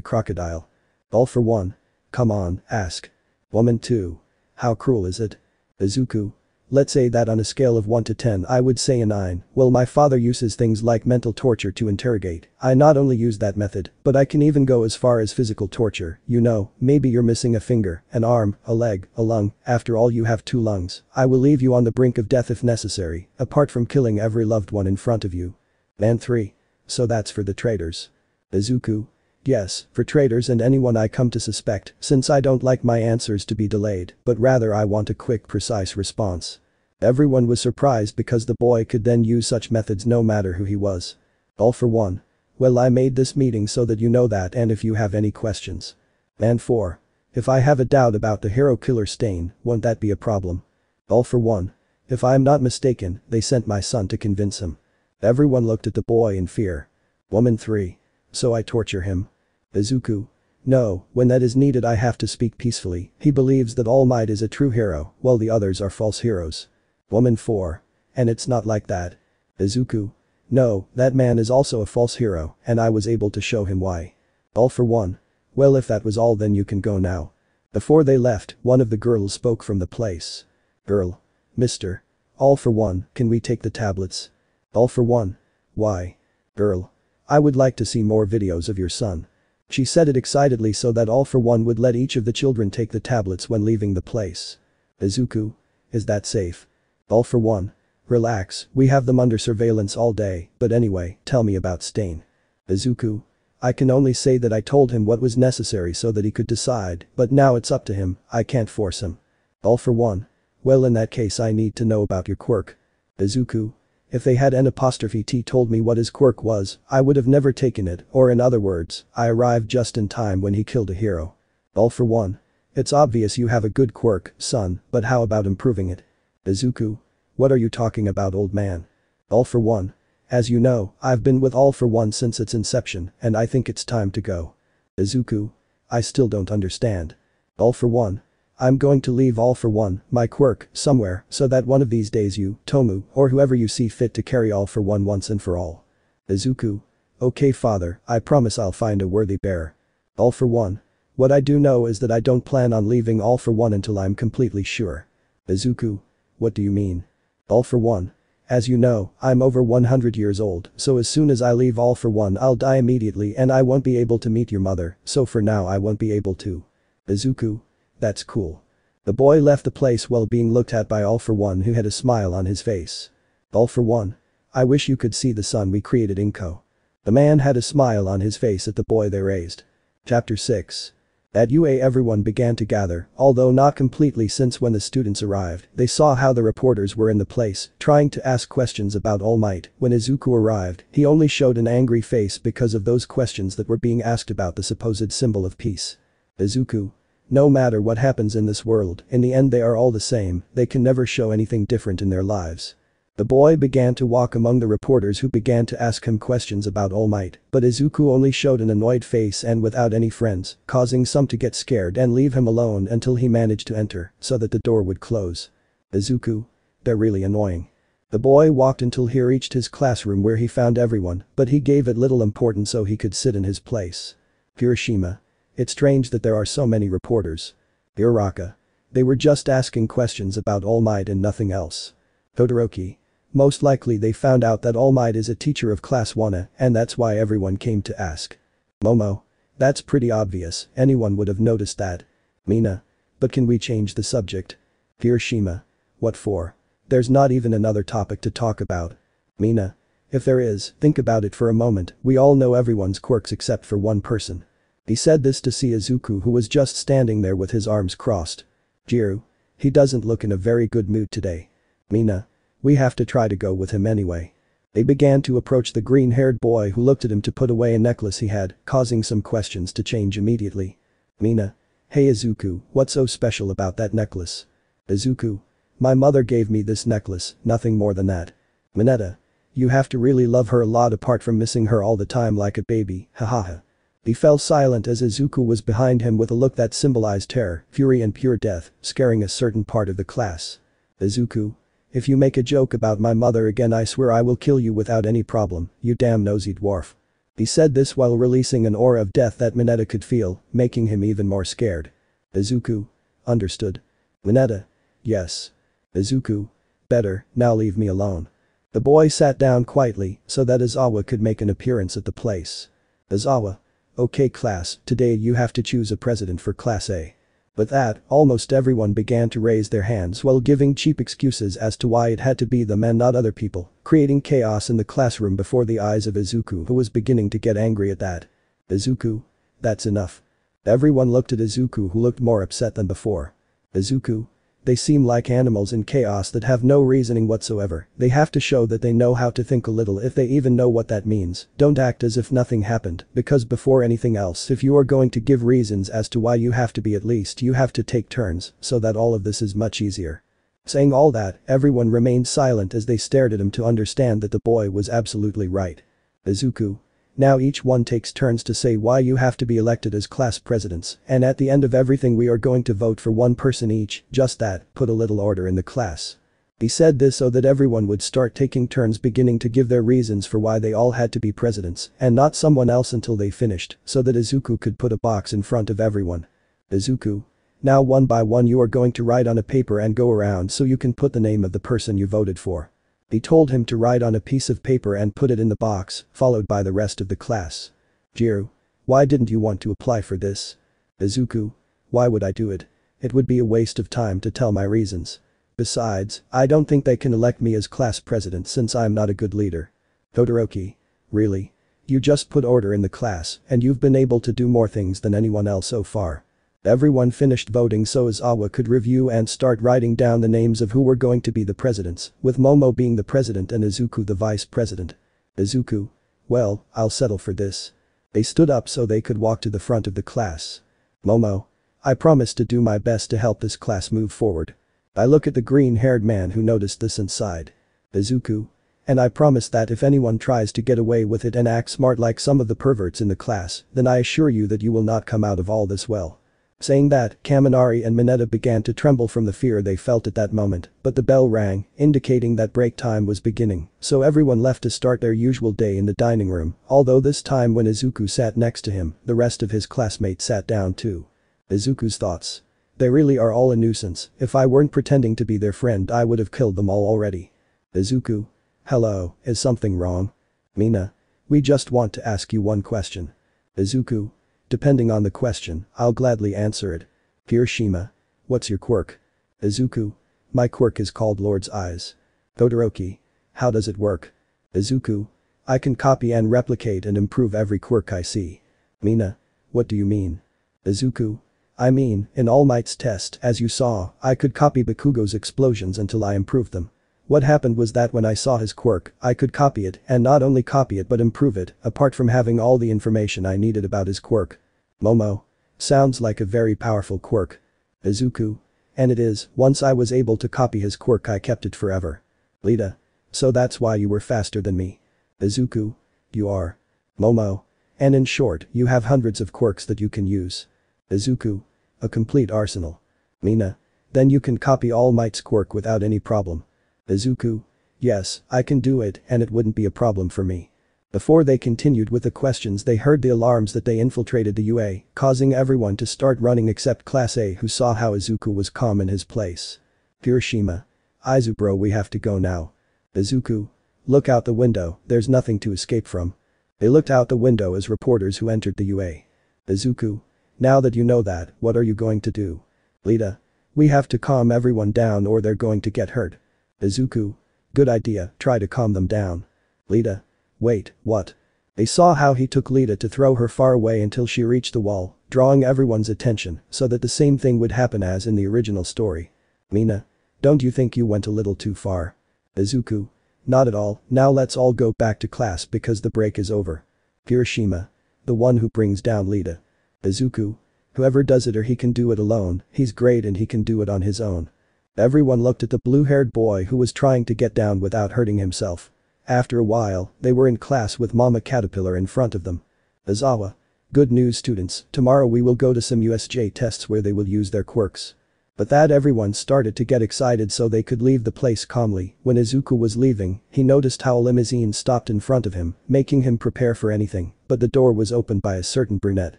Speaker 1: crocodile. All for one. Come on, ask. Woman 2. How cruel is it? Izuku. Let's say that on a scale of 1 to 10 I would say a 9. Well, my father uses things like mental torture to interrogate. I not only use that method, but I can even go as far as physical torture. You know, maybe you're missing a finger, an arm, a leg, a lung. After all, you have 2 lungs. I will leave you on the brink of death if necessary, apart from killing every loved one in front of you. Man 3. So that's for the traitors. Izuku. Yes, for traitors and anyone I come to suspect, since I don't like my answers to be delayed, but rather I want a quick, precise response. Everyone was surprised because the boy could then use such methods no matter who he was. All for one. Well, I made this meeting so that you know that, and if you have any questions. Man 4. If I have a doubt about the hero killer Stain, won't that be a problem? All for one. If I am not mistaken, they sent my son to convince him. Everyone looked at the boy in fear. Woman 3. So I torture him. Izuku. No, when that is needed I have to speak peacefully. He believes that All Might is a true hero, while the others are false heroes. Woman 4. And it's not like that. Izuku. No, that man is also a false hero, and I was able to show him why. All for one. Well, if that was all, then you can go now. Before they left, one of the girls spoke from the place. Girl. Mister. All for one, can we take the tablets? All for one. Why? Girl. I would like to see more videos of your son. She said it excitedly so that All for one would let each of the children take the tablets when leaving the place. Izuku. Is that safe? All for one. Relax, we have them under surveillance all day, but anyway, tell me about Stain. Izuku. I can only say that I told him what was necessary so that he could decide, but now it's up to him, I can't force him. All for one. Well, in that case I need to know about your quirk. Izuku. If they had N''T told me what his quirk was, I would have never taken it, or in other words, I arrived just in time when he killed a hero. All for one. It's obvious you have a good quirk, son, but how about improving it? Izuku. What are you talking about, old man? All for one. As you know, I've been with All for one since its inception, and I think it's time to go. Izuku. I still don't understand. All for one. I'm going to leave All for one, my quirk, somewhere, so that one of these days you, Tomu, or whoever you see fit to carry All for one once and for all. Izuku. Okay, father, I promise I'll find a worthy bearer. All for one. What I do know is that I don't plan on leaving All for one until I'm completely sure. Izuku. What do you mean? All for one. As you know, I'm over 100 years old, so as soon as I leave All for one I'll die immediately and I won't be able to meet your mother, so for now I won't be able to. Izuku. That's cool. The boy left the place while being looked at by All for one, who had a smile on his face. All for one. I wish you could see the son we created, Inko. The man had a smile on his face at the boy they raised. Chapter 6. At UA everyone began to gather, although not completely, since when the students arrived, they saw how the reporters were in the place, trying to ask questions about All Might. When Izuku arrived, he only showed an angry face because of those questions that were being asked about the supposed symbol of peace. Izuku. No matter what happens in this world, in the end they are all the same, they can never show anything different in their lives. The boy began to walk among the reporters, who began to ask him questions about All Might, but Izuku only showed an annoyed face and without any friends, causing some to get scared and leave him alone until he managed to enter, so that the door would close. Izuku. They're really annoying. The boy walked until he reached his classroom, where he found everyone, but he gave it little importance so he could sit in his place. Hiroshima. It's strange that there are so many reporters. Uraraka. They were just asking questions about All Might and nothing else. Todoroki. Most likely they found out that All Might is a teacher of class 1, and that's why everyone came to ask. Momo. That's pretty obvious, anyone would have noticed that. Mina. But can we change the subject? Hiroshima. What for? There's not even another topic to talk about. Mina. If there is, think about it for a moment, we all know everyone's quirks except for one person. He said this to see Izuku, who was just standing there with his arms crossed. Jiru. He doesn't look in a very good mood today. Mina. We have to try to go with him anyway. They began to approach the green-haired boy, who looked at him to put away a necklace he had, causing some questions to change immediately. Mina. Hey Izuku, what's so special about that necklace? Izuku. My mother gave me this necklace, nothing more than that. Mineta. You have to really love her a lot apart from missing her all the time like a baby, hahaha. He fell silent as Izuku was behind him with a look that symbolized terror, fury and pure death, scaring a certain part of the class. Izuku. If you make a joke about my mother again I swear I will kill you without any problem, you damn nosy dwarf. He said this while releasing an aura of death that Mineta could feel, making him even more scared. Izuku. Understood. Mineta. Yes. Izuku. Better, now leave me alone. The boy sat down quietly so that Izawa could make an appearance at the place. Izawa. Okay class, today you have to choose a president for class A. With that, almost everyone began to raise their hands while giving cheap excuses as to why it had to be them and not other people, creating chaos in the classroom before the eyes of Izuku who was beginning to get angry at that. Izuku. That's enough. Everyone looked at Izuku who looked more upset than before. Izuku. They seem like animals in chaos that have no reasoning whatsoever, they have to show that they know how to think a little if they even know what that means, don't act as if nothing happened, because before anything else if you are going to give reasons as to why you have to be at least you have to take turns, so that all of this is much easier. Saying all that, everyone remained silent as they stared at him to understand that the boy was absolutely right. Izuku. Now each one takes turns to say why you have to be elected as class presidents, and at the end of everything we are going to vote for one person each, just that, put a little order in the class. He said this so that everyone would start taking turns beginning to give their reasons for why they all had to be presidents, and not someone else until they finished, so that Izuku could put a box in front of everyone. Izuku. Now one by one you are going to write on a paper and go around so you can put the name of the person you voted for. He told him to write on a piece of paper and put it in the box, followed by the rest of the class. Jiru. Why didn't you want to apply for this? Izuku. Why would I do it? It would be a waste of time to tell my reasons. Besides, I don't think they can elect me as class president since I'm not a good leader. Todoroki. Really? You just put order in the class and you've been able to do more things than anyone else so far. Everyone finished voting so Izawa could review and start writing down the names of who were going to be the presidents, with Momo being the president and Izuku the vice president. Izuku. Well, I'll settle for this. They stood up so they could walk to the front of the class. Momo. I promise to do my best to help this class move forward. I look at the green-haired man who noticed this and sighed. Izuku. And I promise that if anyone tries to get away with it and act smart like some of the perverts in the class, then I assure you that you will not come out of all this well. Saying that, Kaminari and Mineta began to tremble from the fear they felt at that moment, but the bell rang, indicating that break time was beginning, so everyone left to start their usual day in the dining room, although this time when Izuku sat next to him, the rest of his classmates sat down too. Izuku's thoughts. They really are all a nuisance, if I weren't pretending to be their friend I would have killed them all already. Izuku. Hello, is something wrong? Mina. We just want to ask you one question. Izuku. Depending on the question, I'll gladly answer it. Kirishima. What's your quirk? Izuku. My quirk is called Lord's Eyes. Todoroki. How does it work? Izuku. I can copy and replicate and improve every quirk I see. Mina. What do you mean? Izuku. I mean, in All Might's test, as you saw, I could copy Bakugo's explosions until I improved them. What happened was that when I saw his quirk, I could copy it and not only copy it but improve it, apart from having all the information I needed about his quirk. Momo. Sounds like a very powerful quirk. Izuku. And it is, once I was able to copy his quirk I kept it forever. Lita. So that's why you were faster than me. Izuku. You are. Momo. And in short, you have hundreds of quirks that you can use. Izuku. A complete arsenal. Mina. Then you can copy All Might's quirk without any problem. Izuku. Yes, I can do it and it wouldn't be a problem for me. Before they continued with the questions they heard the alarms that they infiltrated the UA, causing everyone to start running except Class A who saw how Izuku was calm in his place. Kirishima. Aizu bro we have to go now. Izuku. Look out the window, there's nothing to escape from. They looked out the window as reporters who entered the UA. Izuku. Now that you know that, what are you going to do? Lita. We have to calm everyone down or they're going to get hurt. Izuku. Good idea, try to calm them down. Lita. Wait, what? They saw how he took Lita to throw her far away until she reached the wall, drawing everyone's attention so that the same thing would happen as in the original story. Mina. Don't you think you went a little too far? Izuku. Not at all, now let's all go back to class because the break is over. Kirishima. The one who brings down Lita. Izuku. Whoever does it or he can do it alone, he's great and he can do it on his own. Everyone looked at the blue-haired boy who was trying to get down without hurting himself. After a while, they were in class with Mama Caterpillar in front of them. Aizawa. Good news students, tomorrow we will go to some USJ tests where they will use their quirks. But that everyone started to get excited so they could leave the place calmly. When Izuku was leaving, he noticed how a limousine stopped in front of him, making him prepare for anything, but the door was opened by a certain brunette.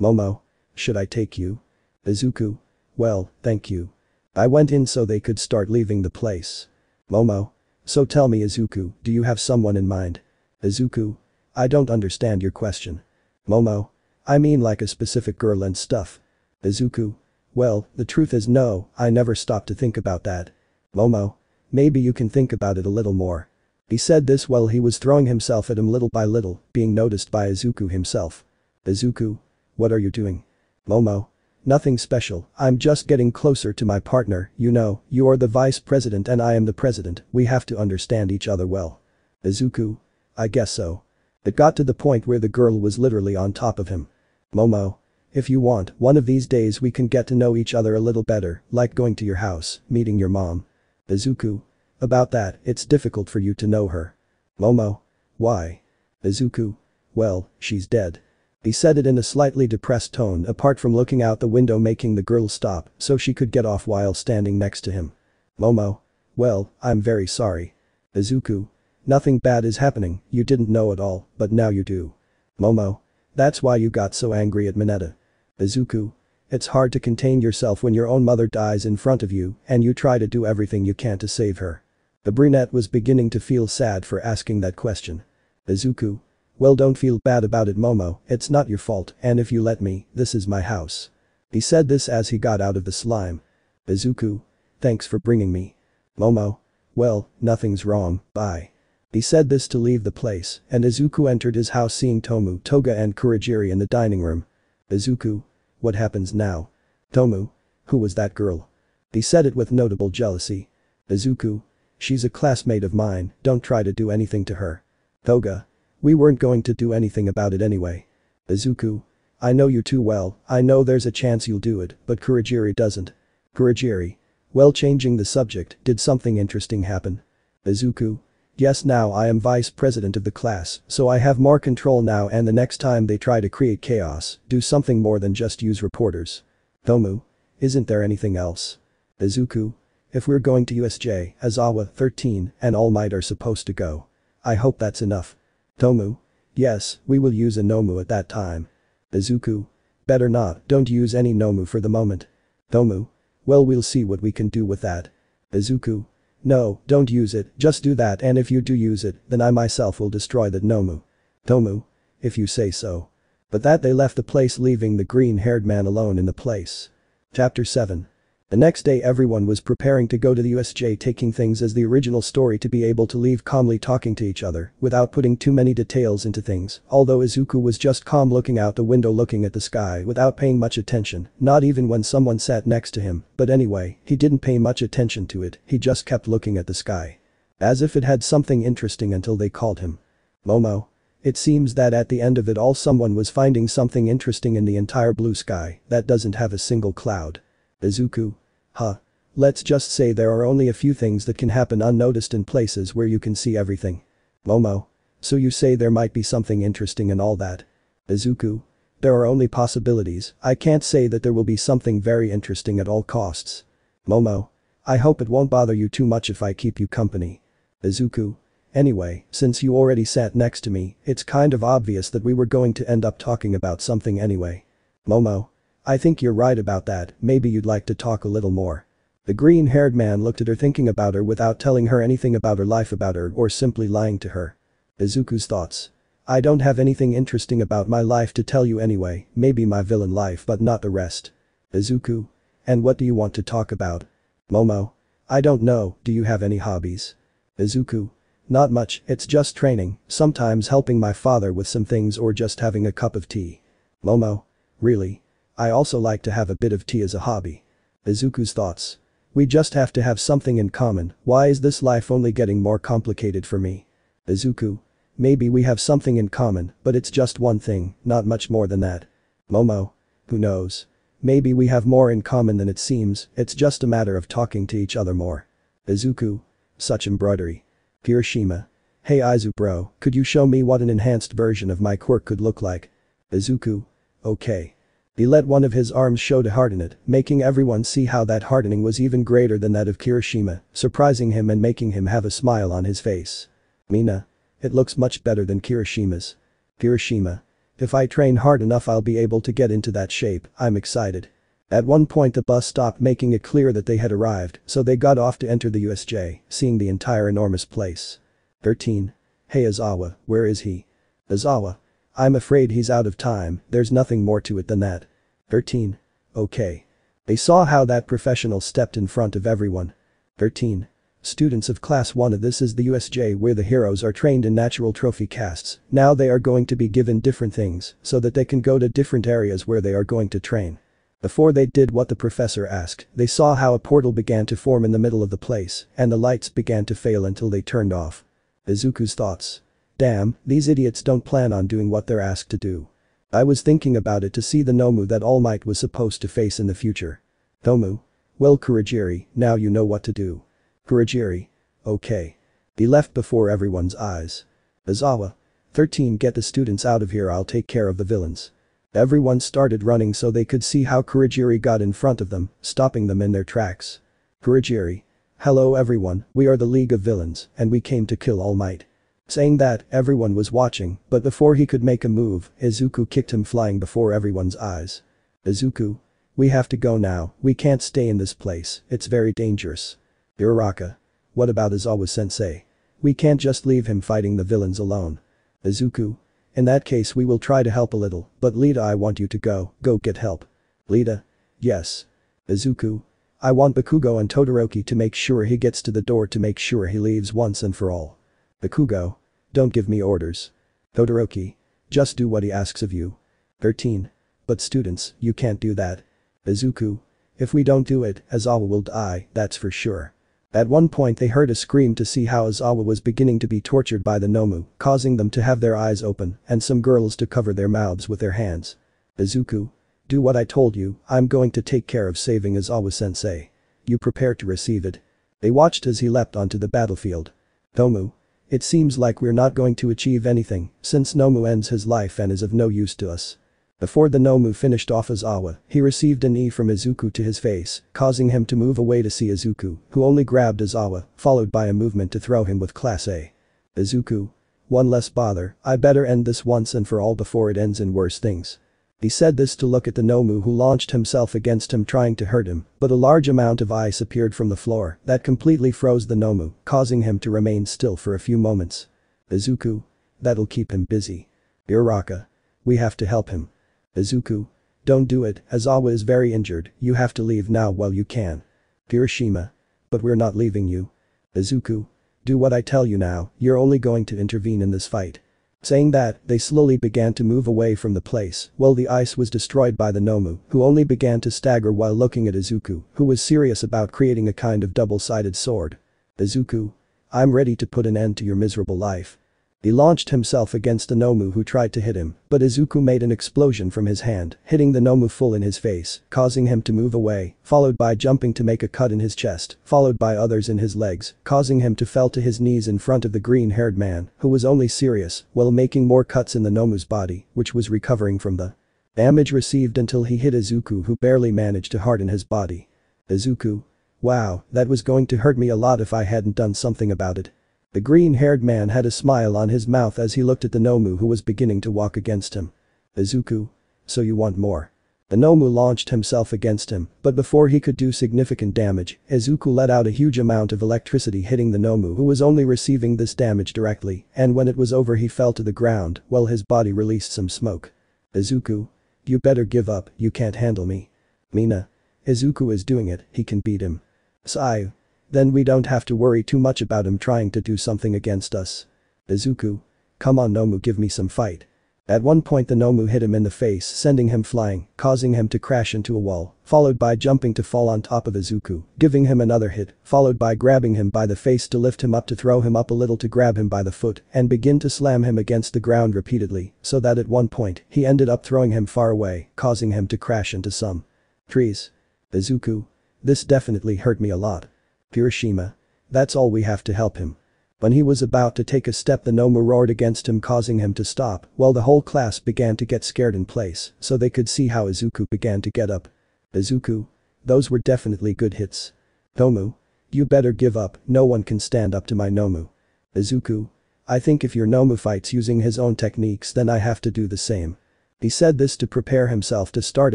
Speaker 1: Momo. Should I take you? Izuku. Well, thank you. I went in so they could start leaving the place. Momo. So tell me Izuku, do you have someone in mind? Izuku. I don't understand your question. Momo. I mean like a specific girl and stuff. Izuku. Well, the truth is no, I never stopped to think about that. Momo. Maybe you can think about it a little more. He said this while he was throwing himself at him little by little, being noticed by Izuku himself. Izuku. What are you doing? Momo. Nothing special, I'm just getting closer to my partner, you know, you are the vice president and I am the president, we have to understand each other well. Izuku. I guess so. It got to the point where the girl was literally on top of him. Momo. If you want, one of these days we can get to know each other a little better, like going to your house, meeting your mom. Izuku. About that, it's difficult for you to know her. Momo. Why? Izuku. Well, she's dead. He said it in a slightly depressed tone apart from looking out the window making the girl stop so she could get off while standing next to him. Momo. Well, I'm very sorry. Izuku. Nothing bad is happening, you didn't know at all, but now you do. Momo. That's why you got so angry at Mineta. Izuku. It's hard to contain yourself when your own mother dies in front of you and you try to do everything you can to save her. The brunette was beginning to feel sad for asking that question. Izuku. Well, don't feel bad about it Momo, it's not your fault and if you let me, this is my house. He said this as he got out of the slime. Izuku. Thanks for bringing me. Momo. Well, nothing's wrong, bye. He said this to leave the place and Izuku entered his house seeing Tomu, Toga and Kurogiri in the dining room. Izuku. What happens now? Tomu. Who was that girl? He said it with notable jealousy. Izuku. She's a classmate of mine, don't try to do anything to her. Toga. We weren't going to do anything about it anyway. Izuku. I know you too well, I know there's a chance you'll do it, but Kurogiri doesn't. Kurogiri. Well, changing the subject, did something interesting happen? Izuku. Yes, now I am vice president of the class, so I have more control now and the next time they try to create chaos, do something more than just use reporters. Tomu. Isn't there anything else? Izuku. If we're going to USJ, Aizawa, 13, and All Might are supposed to go. I hope that's enough. Tomu. Yes, we will use a Nomu at that time. Izuku. Better not, don't use any Nomu for the moment. Tomu. Well, we'll see what we can do with that. Izuku. No, don't use it, just do that and if you do use it, then I myself will destroy that Nomu. Tomu. If you say so. But that they left the place leaving the green-haired man alone in the place. Chapter 7. The next day everyone was preparing to go to the USJ taking things as the original story to be able to leave calmly talking to each other without putting too many details into things, although Izuku was just calm looking out the window looking at the sky without paying much attention, not even when someone sat next to him, but anyway, he didn't pay much attention to it, he just kept looking at the sky. As if it had something interesting until they called him. Momo. It seems that at the end of it all someone was finding something interesting in the entire blue sky that doesn't have a single cloud. Izuku. Huh. Let's just say there are only a few things that can happen unnoticed in places where you can see everything. Momo. So you say there might be something interesting in all that. Izuku. There are only possibilities, I can't say that there will be something very interesting at all costs. Momo. I hope it won't bother you too much if I keep you company. Izuku. Anyway, since you already sat next to me, it's kind of obvious that we were going to end up talking about something anyway. Momo. I think you're right about that, maybe you'd like to talk a little more. The green-haired man looked at her thinking about her without telling her anything about her life about her or simply lying to her. Izuku's thoughts. I don't have anything interesting about my life to tell you anyway, maybe my villain life but not the rest. Izuku. And what do you want to talk about? Momo. I don't know, do you have any hobbies? Izuku. Not much, it's just training, sometimes helping my father with some things or just having a cup of tea. Momo. Really? I also like to have a bit of tea as a hobby. Izuku's thoughts. We just have to have something in common, why is this life only getting more complicated for me? Izuku. Maybe we have something in common, but it's just one thing, not much more than that. Momo. Who knows? Maybe we have more in common than it seems, it's just a matter of talking to each other more. Izuku. Such embroidery. Kirishima. Hey Izu bro, could you show me what an enhanced version of my quirk could look like? Izuku. Okay. He let one of his arms show to harden it, making everyone see how that hardening was even greater than that of Kirishima, surprising him and making him have a smile on his face. Mina. It looks much better than Kirishima's. Kirishima. If I train hard enough I'll be able to get into that shape, I'm excited. At one point the bus stopped, making it clear that they had arrived, so they got off to enter the USJ, seeing the entire enormous place. 13. Hey Aizawa, where is he? Aizawa. I'm afraid he's out of time, there's nothing more to it than that. 13. Okay. They saw how that professional stepped in front of everyone. 13. Students of Class 1, this is the USJ where the heroes are trained in natural trophy casts. Now they are going to be given different things so that they can go to different areas where they are going to train. Before they did what the professor asked, they saw how a portal began to form in the middle of the place and the lights began to fail until they turned off. Izuku's thoughts. Damn, these idiots don't plan on doing what they're asked to do. I was thinking about it to see the Nomu that All Might was supposed to face in the future. Nomu. Well Kurogiri, now you know what to do. Kurogiri. Okay. He left before everyone's eyes. Aizawa. 13. Get the students out of here, I'll take care of the villains. Everyone started running so they could see how Kurogiri got in front of them, stopping them in their tracks. Kurogiri. Hello everyone, we are the League of Villains, and we came to kill All Might. Saying that, everyone was watching, but before he could make a move, Izuku kicked him flying before everyone's eyes. Izuku. We have to go now, we can't stay in this place, it's very dangerous. Uraraka. What about Aizawa-sensei? We can't just leave him fighting the villains alone. Izuku. In that case we will try to help a little, but Lita, I want you to go get help. Lita. Yes. Izuku. I want Bakugo and Todoroki to make sure he gets to the door to make sure he leaves once and for all. Bakugo. Don't give me orders. Todoroki. Just do what he asks of you. 13. But students, you can't do that. Izuku. If we don't do it, Aizawa will die, that's for sure. At one point they heard a scream to see how Aizawa was beginning to be tortured by the Nomu, causing them to have their eyes open and some girls to cover their mouths with their hands. Izuku. Do what I told you, I'm going to take care of saving Aizawa-sensei. You prepare to receive it. They watched as he leapt onto the battlefield. Nomu. It seems like we're not going to achieve anything, since Nomu ends his life and is of no use to us. Before the Nomu finished off Aizawa, he received a knee from Izuku to his face, causing him to move away to see Izuku, who only grabbed Aizawa, followed by a movement to throw him with Class A. Izuku. One less bother, I better end this once and for all before it ends in worse things. He said this to look at the Nomu who launched himself against him trying to hurt him, but a large amount of ice appeared from the floor that completely froze the Nomu, causing him to remain still for a few moments. Izuku. That'll keep him busy. Uraraka. We have to help him. Izuku. Don't do it, Aizawa is very injured, you have to leave now while you can. Kirishima. But we're not leaving you. Izuku. Do what I tell you now, you're only going to intervene in this fight. Saying that, they slowly began to move away from the place while the ice was destroyed by the Nomu, who only began to stagger while looking at Izuku, who was serious about creating a kind of double-sided sword. Izuku. I'm ready to put an end to your miserable life. He launched himself against the Nomu who tried to hit him, but Izuku made an explosion from his hand, hitting the Nomu full in his face, causing him to move away, followed by jumping to make a cut in his chest, followed by others in his legs, causing him to fall to his knees in front of the green-haired man, who was only serious, while making more cuts in the Nomu's body, which was recovering from the damage received until he hit Izuku, who barely managed to harden his body. Izuku. Wow, that was going to hurt me a lot if I hadn't done something about it. The green-haired man had a smile on his mouth as he looked at the Nomu who was beginning to walk against him. Izuku. So you want more. The Nomu launched himself against him, but before he could do significant damage, Izuku let out a huge amount of electricity hitting the Nomu who was only receiving this damage directly, and when it was over he fell to the ground while his body released some smoke. Izuku. You better give up, you can't handle me. Mina. Izuku is doing it, he can beat him. Sai. Then we don't have to worry too much about him trying to do something against us. Izuku. Come on Nomu, give me some fight. At one point the Nomu hit him in the face, sending him flying, causing him to crash into a wall, followed by jumping to fall on top of Izuku, giving him another hit, followed by grabbing him by the face to lift him up to throw him up a little to grab him by the foot and begin to slam him against the ground repeatedly, so that at one point he ended up throwing him far away, causing him to crash into some Trees. Izuku. This definitely hurt me a lot. Kirishima. That's all we have to help him. When he was about to take a step, the Nomu roared against him, causing him to stop, while the whole class began to get scared in place so they could see how Izuku began to get up. Izuku. Those were definitely good hits. Nomu. You better give up, no one can stand up to my Nomu. Izuku. I think if your Nomu fights using his own techniques, then I have to do the same. He said this to prepare himself to start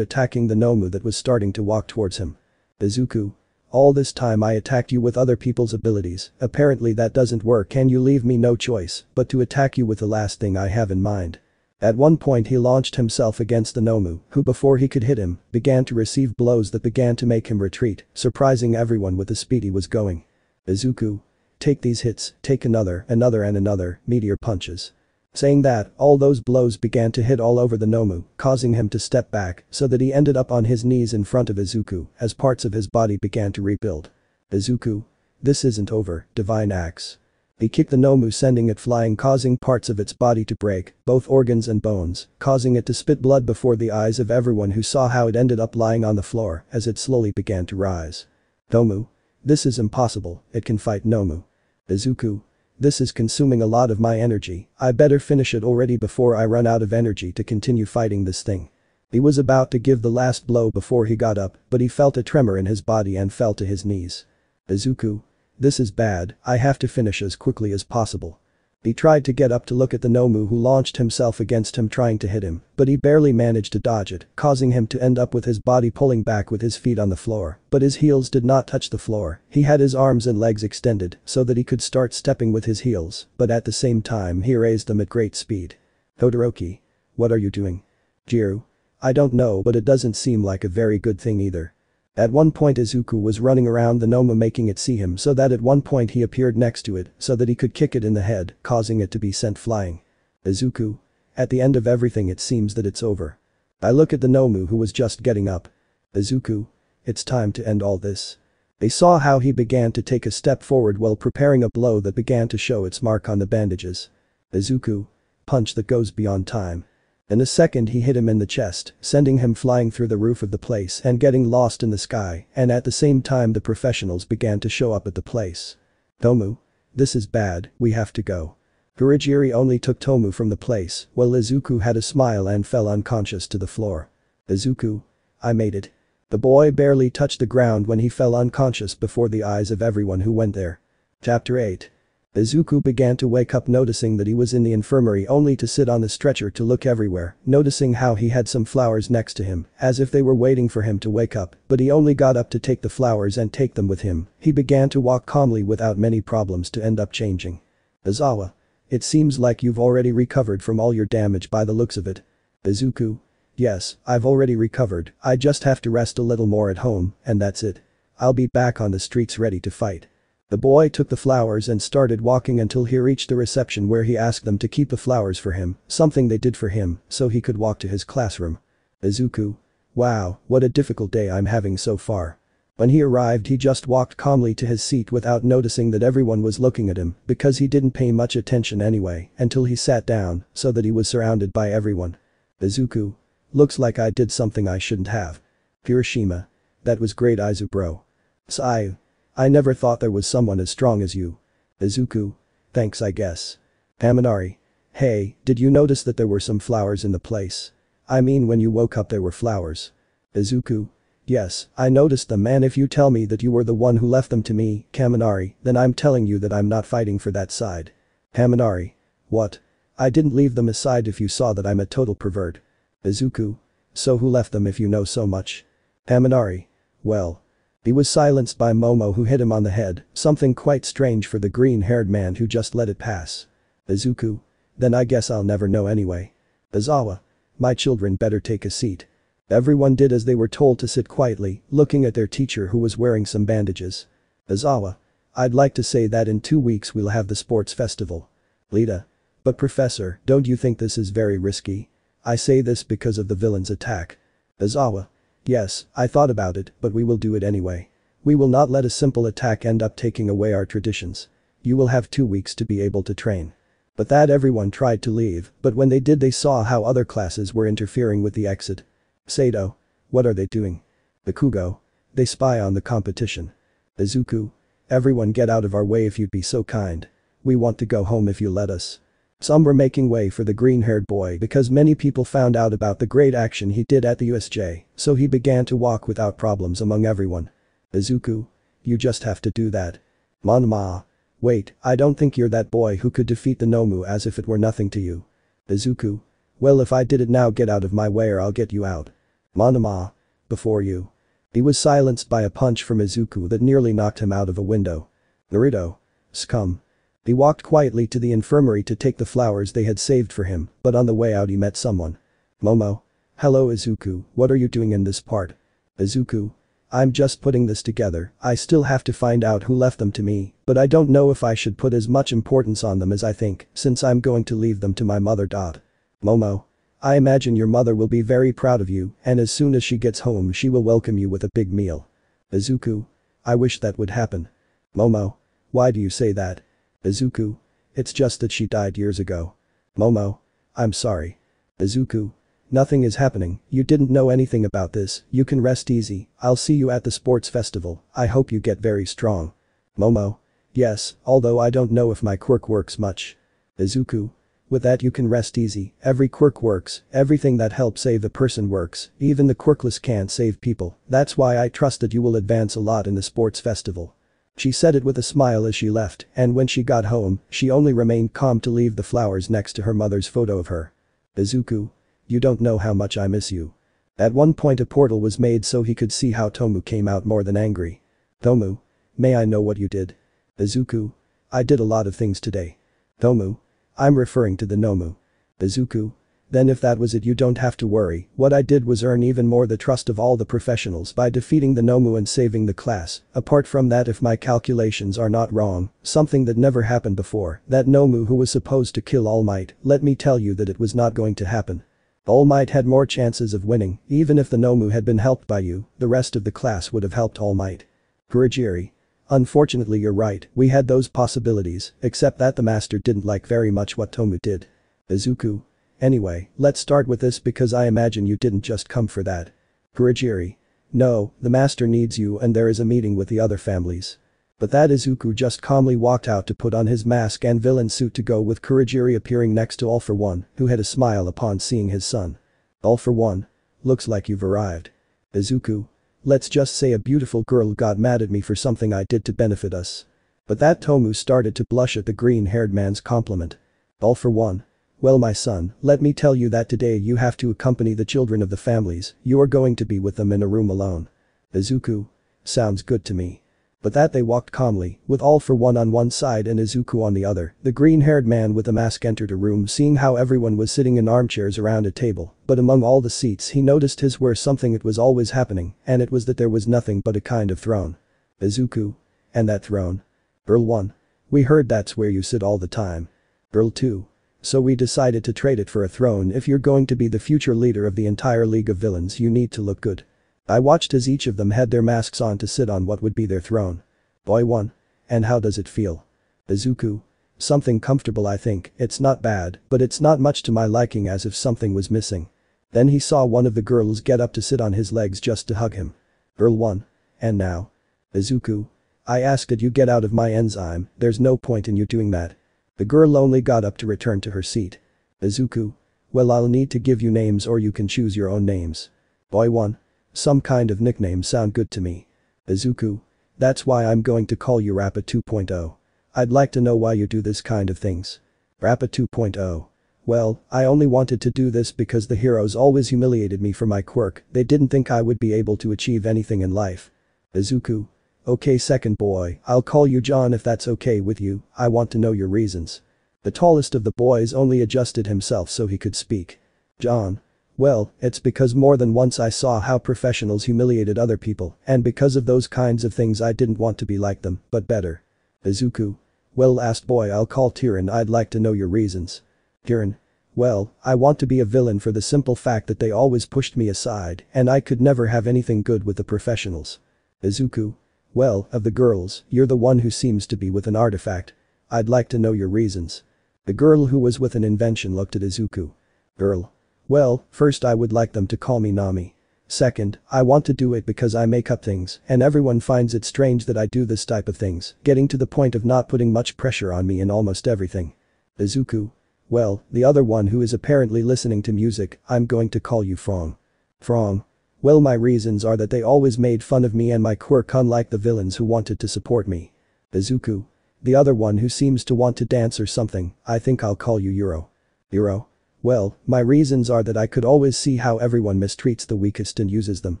Speaker 1: attacking the Nomu that was starting to walk towards him. Izuku. All this time I attacked you with other people's abilities, apparently that doesn't work and you leave me no choice but to attack you with the last thing I have in mind. At one point he launched himself against the Nomu, who before he could hit him, began to receive blows that began to make him retreat, surprising everyone with the speed he was going. Izuku. Take these hits, take another and another, meteor punches. Saying that, all those blows began to hit all over the Nomu, causing him to step back so that he ended up on his knees in front of Izuku as parts of his body began to rebuild. Izuku. This isn't over, Divine Axe. He kicked the Nomu, sending it flying, causing parts of its body to break, both organs and bones, causing it to spit blood before the eyes of everyone who saw how it ended up lying on the floor as it slowly began to rise. Nomu. This is impossible, it can fight Nomu. Izuku. This is consuming a lot of my energy, I better finish it already before I run out of energy to continue fighting this thing. He was about to give the last blow before he got up, but he felt a tremor in his body and fell to his knees. Izuku. This is bad, I have to finish as quickly as possible. He tried to get up to look at the Nomu who launched himself against him trying to hit him, but he barely managed to dodge it, causing him to end up with his body pulling back with his feet on the floor, but his heels did not touch the floor, he had his arms and legs extended so that he could start stepping with his heels, but at the same time he raised them at great speed. Todoroki. What are you doing? Jiru. I don't know, but it doesn't seem like a very good thing either. At one point Izuku was running around the Nomu making it see him so that at one point he appeared next to it so that he could kick it in the head, causing it to be sent flying. Izuku. At the end of everything it seems that it's over. I look at the Nomu who was just getting up. Izuku. It's time to end all this. They saw how he began to take a step forward while preparing a blow that began to show its mark on the bandages. Izuku. Punch that goes beyond time. In a second he hit him in the chest, sending him flying through the roof of the place and getting lost in the sky, and at the same time the professionals began to show up at the place. Nomu. This is bad, we have to go. Kurogiri only took Tomu from the place, while Izuku had a smile and fell unconscious to the floor. Izuku. I made it. The boy barely touched the ground when he fell unconscious before the eyes of everyone who went there. Chapter 8. Izuku began to wake up, noticing that he was in the infirmary only to sit on the stretcher to look everywhere, noticing how he had some flowers next to him, as if they were waiting for him to wake up, but he only got up to take the flowers and take them with him. He began to walk calmly without many problems to end up changing. Izawa. It seems like you've already recovered from all your damage by the looks of it. Izuku. Yes, I've already recovered, I just have to rest a little more at home, and that's it. I'll be back on the streets ready to fight. The boy took the flowers and started walking until he reached the reception where he asked them to keep the flowers for him, something they did for him, so he could walk to his classroom. Izuku. Wow, what a difficult day I'm having so far. When he arrived he just walked calmly to his seat without noticing that everyone was looking at him because he didn't pay much attention anyway until he sat down so that he was surrounded by everyone. Izuku. Looks like I did something I shouldn't have. Kirishima. That was great Izu bro. Sayu. I never thought there was someone as strong as you. Izuku. Thanks I guess. Kaminari. Hey, did you notice that there were some flowers in the place? I mean when you woke up there were flowers. Izuku. Yes, I noticed them, and if you tell me that you were the one who left them to me, Kaminari, then I'm telling you that I'm not fighting for that side. Kaminari. What? I didn't leave them aside if you saw that I'm a total pervert. Izuku. So who left them if you know so much? Kaminari. Well. He was silenced by Momo who hit him on the head, something quite strange for the green-haired man who just let it pass. Izuku. Then I guess I'll never know anyway. Izawa. My children better take a seat. Everyone did as they were told to sit quietly, looking at their teacher who was wearing some bandages. Izawa. I'd like to say that in 2 weeks we'll have the sports festival. Lita. But professor, don't you think this is very risky? I say this because of the villain's attack. Izawa. Yes, I thought about it, but we will do it anyway. We will not let a simple attack end up taking away our traditions. You will have 2 weeks to be able to train. But that everyone tried to leave, but when they did they saw how other classes were interfering with the exit. Sato. What are they doing? Bakugo. They spy on the competition. Izuku. Everyone get out of our way if you'd be so kind. We want to go home if you let us. Some were making way for the green-haired boy because many people found out about the great action he did at the USJ, so he began to walk without problems among everyone. Izuku. You just have to do that. Monoma. Wait, I don't think you're that boy who could defeat the Nomu as if it were nothing to you. Izuku. Well, if I did it now, get out of my way or I'll get you out. Monoma. Before you. He was silenced by a punch from Izuku that nearly knocked him out of a window. Naruto. Scum. He walked quietly to the infirmary to take the flowers they had saved for him, but on the way out he met someone. Momo. Hello Izuku, what are you doing in this part? Izuku. I'm just putting this together, I still have to find out who left them to me, but I don't know if I should put as much importance on them as I think, since I'm going to leave them to my mother. Momo. I imagine your mother will be very proud of you, and as soon as she gets home she will welcome you with a big meal. Izuku. I wish that would happen. Momo. Why do you say that? Izuku. It's just that she died years ago. Momo. I'm sorry. Izuku. Nothing is happening, you didn't know anything about this, you can rest easy, I'll see you at the sports festival, I hope you get very strong. Momo. Yes, although I don't know if my quirk works much. Izuku. With that you can rest easy, every quirk works, everything that helps save a person works, even the quirkless can't save people, that's why I trust that you will advance a lot in the sports festival. She said it with a smile as she left, and when she got home, she only remained calm to leave the flowers next to her mother's photo of her. Izuku. You don't know how much I miss you. At one point a portal was made so he could see how Tomu came out more than angry. Tomu. May I know what you did? Izuku. I did a lot of things today. Tomu. I'm referring to the Nomu. Izuku. Then if that was it you don't have to worry, what I did was earn even more the trust of all the professionals by defeating the Nomu and saving the class, apart from that if my calculations are not wrong, something that never happened before, that Nomu who was supposed to kill All Might, let me tell you that it was not going to happen. All Might had more chances of winning, even if the Nomu had been helped by you, the rest of the class would have helped All Might. Kurogiri. Unfortunately you're right, we had those possibilities, except that the master didn't like very much what Tomu did. Izuku. Anyway, let's start with this because I imagine you didn't just come for that. Kurogiri. No, the master needs you and there is a meeting with the other families. But that Izuku just calmly walked out to put on his mask and villain suit to go with Kurogiri appearing next to All for One, who had a smile upon seeing his son. All for One. Looks like you've arrived. Izuku. Let's just say a beautiful girl got mad at me for something I did to benefit us. But that Tomu started to blush at the green-haired man's compliment. All for One. Well my son, let me tell you that today you have to accompany the children of the families, you are going to be with them in a room alone. Izuku. Sounds good to me. But that they walked calmly, with All for One on one side and Izuku on the other, the green-haired man with the mask entered a room seeing how everyone was sitting in armchairs around a table, but among all the seats he noticed his were something that was always happening, and it was that there was nothing but a kind of throne. Izuku. And that throne? Girl 1. We heard that's where you sit all the time. Girl 2. So we decided to trade it for a throne. If you're going to be the future leader of the entire League of Villains you need to look good. I watched as each of them had their masks on to sit on what would be their throne. Boy 1. And how does it feel? Izuku. Something comfortable I think, it's not bad, but it's not much to my liking as if something was missing. Then he saw one of the girls get up to sit on his legs just to hug him. Girl 1. And now? Izuku. I asked that you get out of my enzyme, there's no point in you doing that. The girl only got up to return to her seat. Izuku. Well I'll need to give you names or you can choose your own names. Boy 1. Some kind of nickname sound good to me. Izuku. That's why I'm going to call you Rappa 2.0. I'd like to know why you do this kind of things. Rappa 2.0. Well, I only wanted to do this because the heroes always humiliated me for my quirk, they didn't think I would be able to achieve anything in life. Izuku. Okay second boy, I'll call you John if that's okay with you, I want to know your reasons. The tallest of the boys only adjusted himself so he could speak. John. Well, it's because more than once I saw how professionals humiliated other people, and because of those kinds of things I didn't want to be like them, but better. Izuku. Well last boy I'll call Tyrion, I'd like to know your reasons. Tyrion. Well, I want to be a villain for the simple fact that they always pushed me aside and I could never have anything good with the professionals. Izuku. Well, of the girls, you're the one who seems to be with an artifact. I'd like to know your reasons. The girl who was with an invention looked at Izuku. Girl. Well, first I would like them to call me Nami. Second, I want to do it because I make up things and everyone finds it strange that I do this type of things, getting to the point of not putting much pressure on me in almost everything. Izuku. Well, the other one who is apparently listening to music, I'm going to call you Frong. Frong. Well, my reasons are that they always made fun of me and my quirk, unlike the villains who wanted to support me. Izuku. The other one who seems to want to dance or something, I think I'll call you Yuro. Yuro. Well, my reasons are that I could always see how everyone mistreats the weakest and uses them.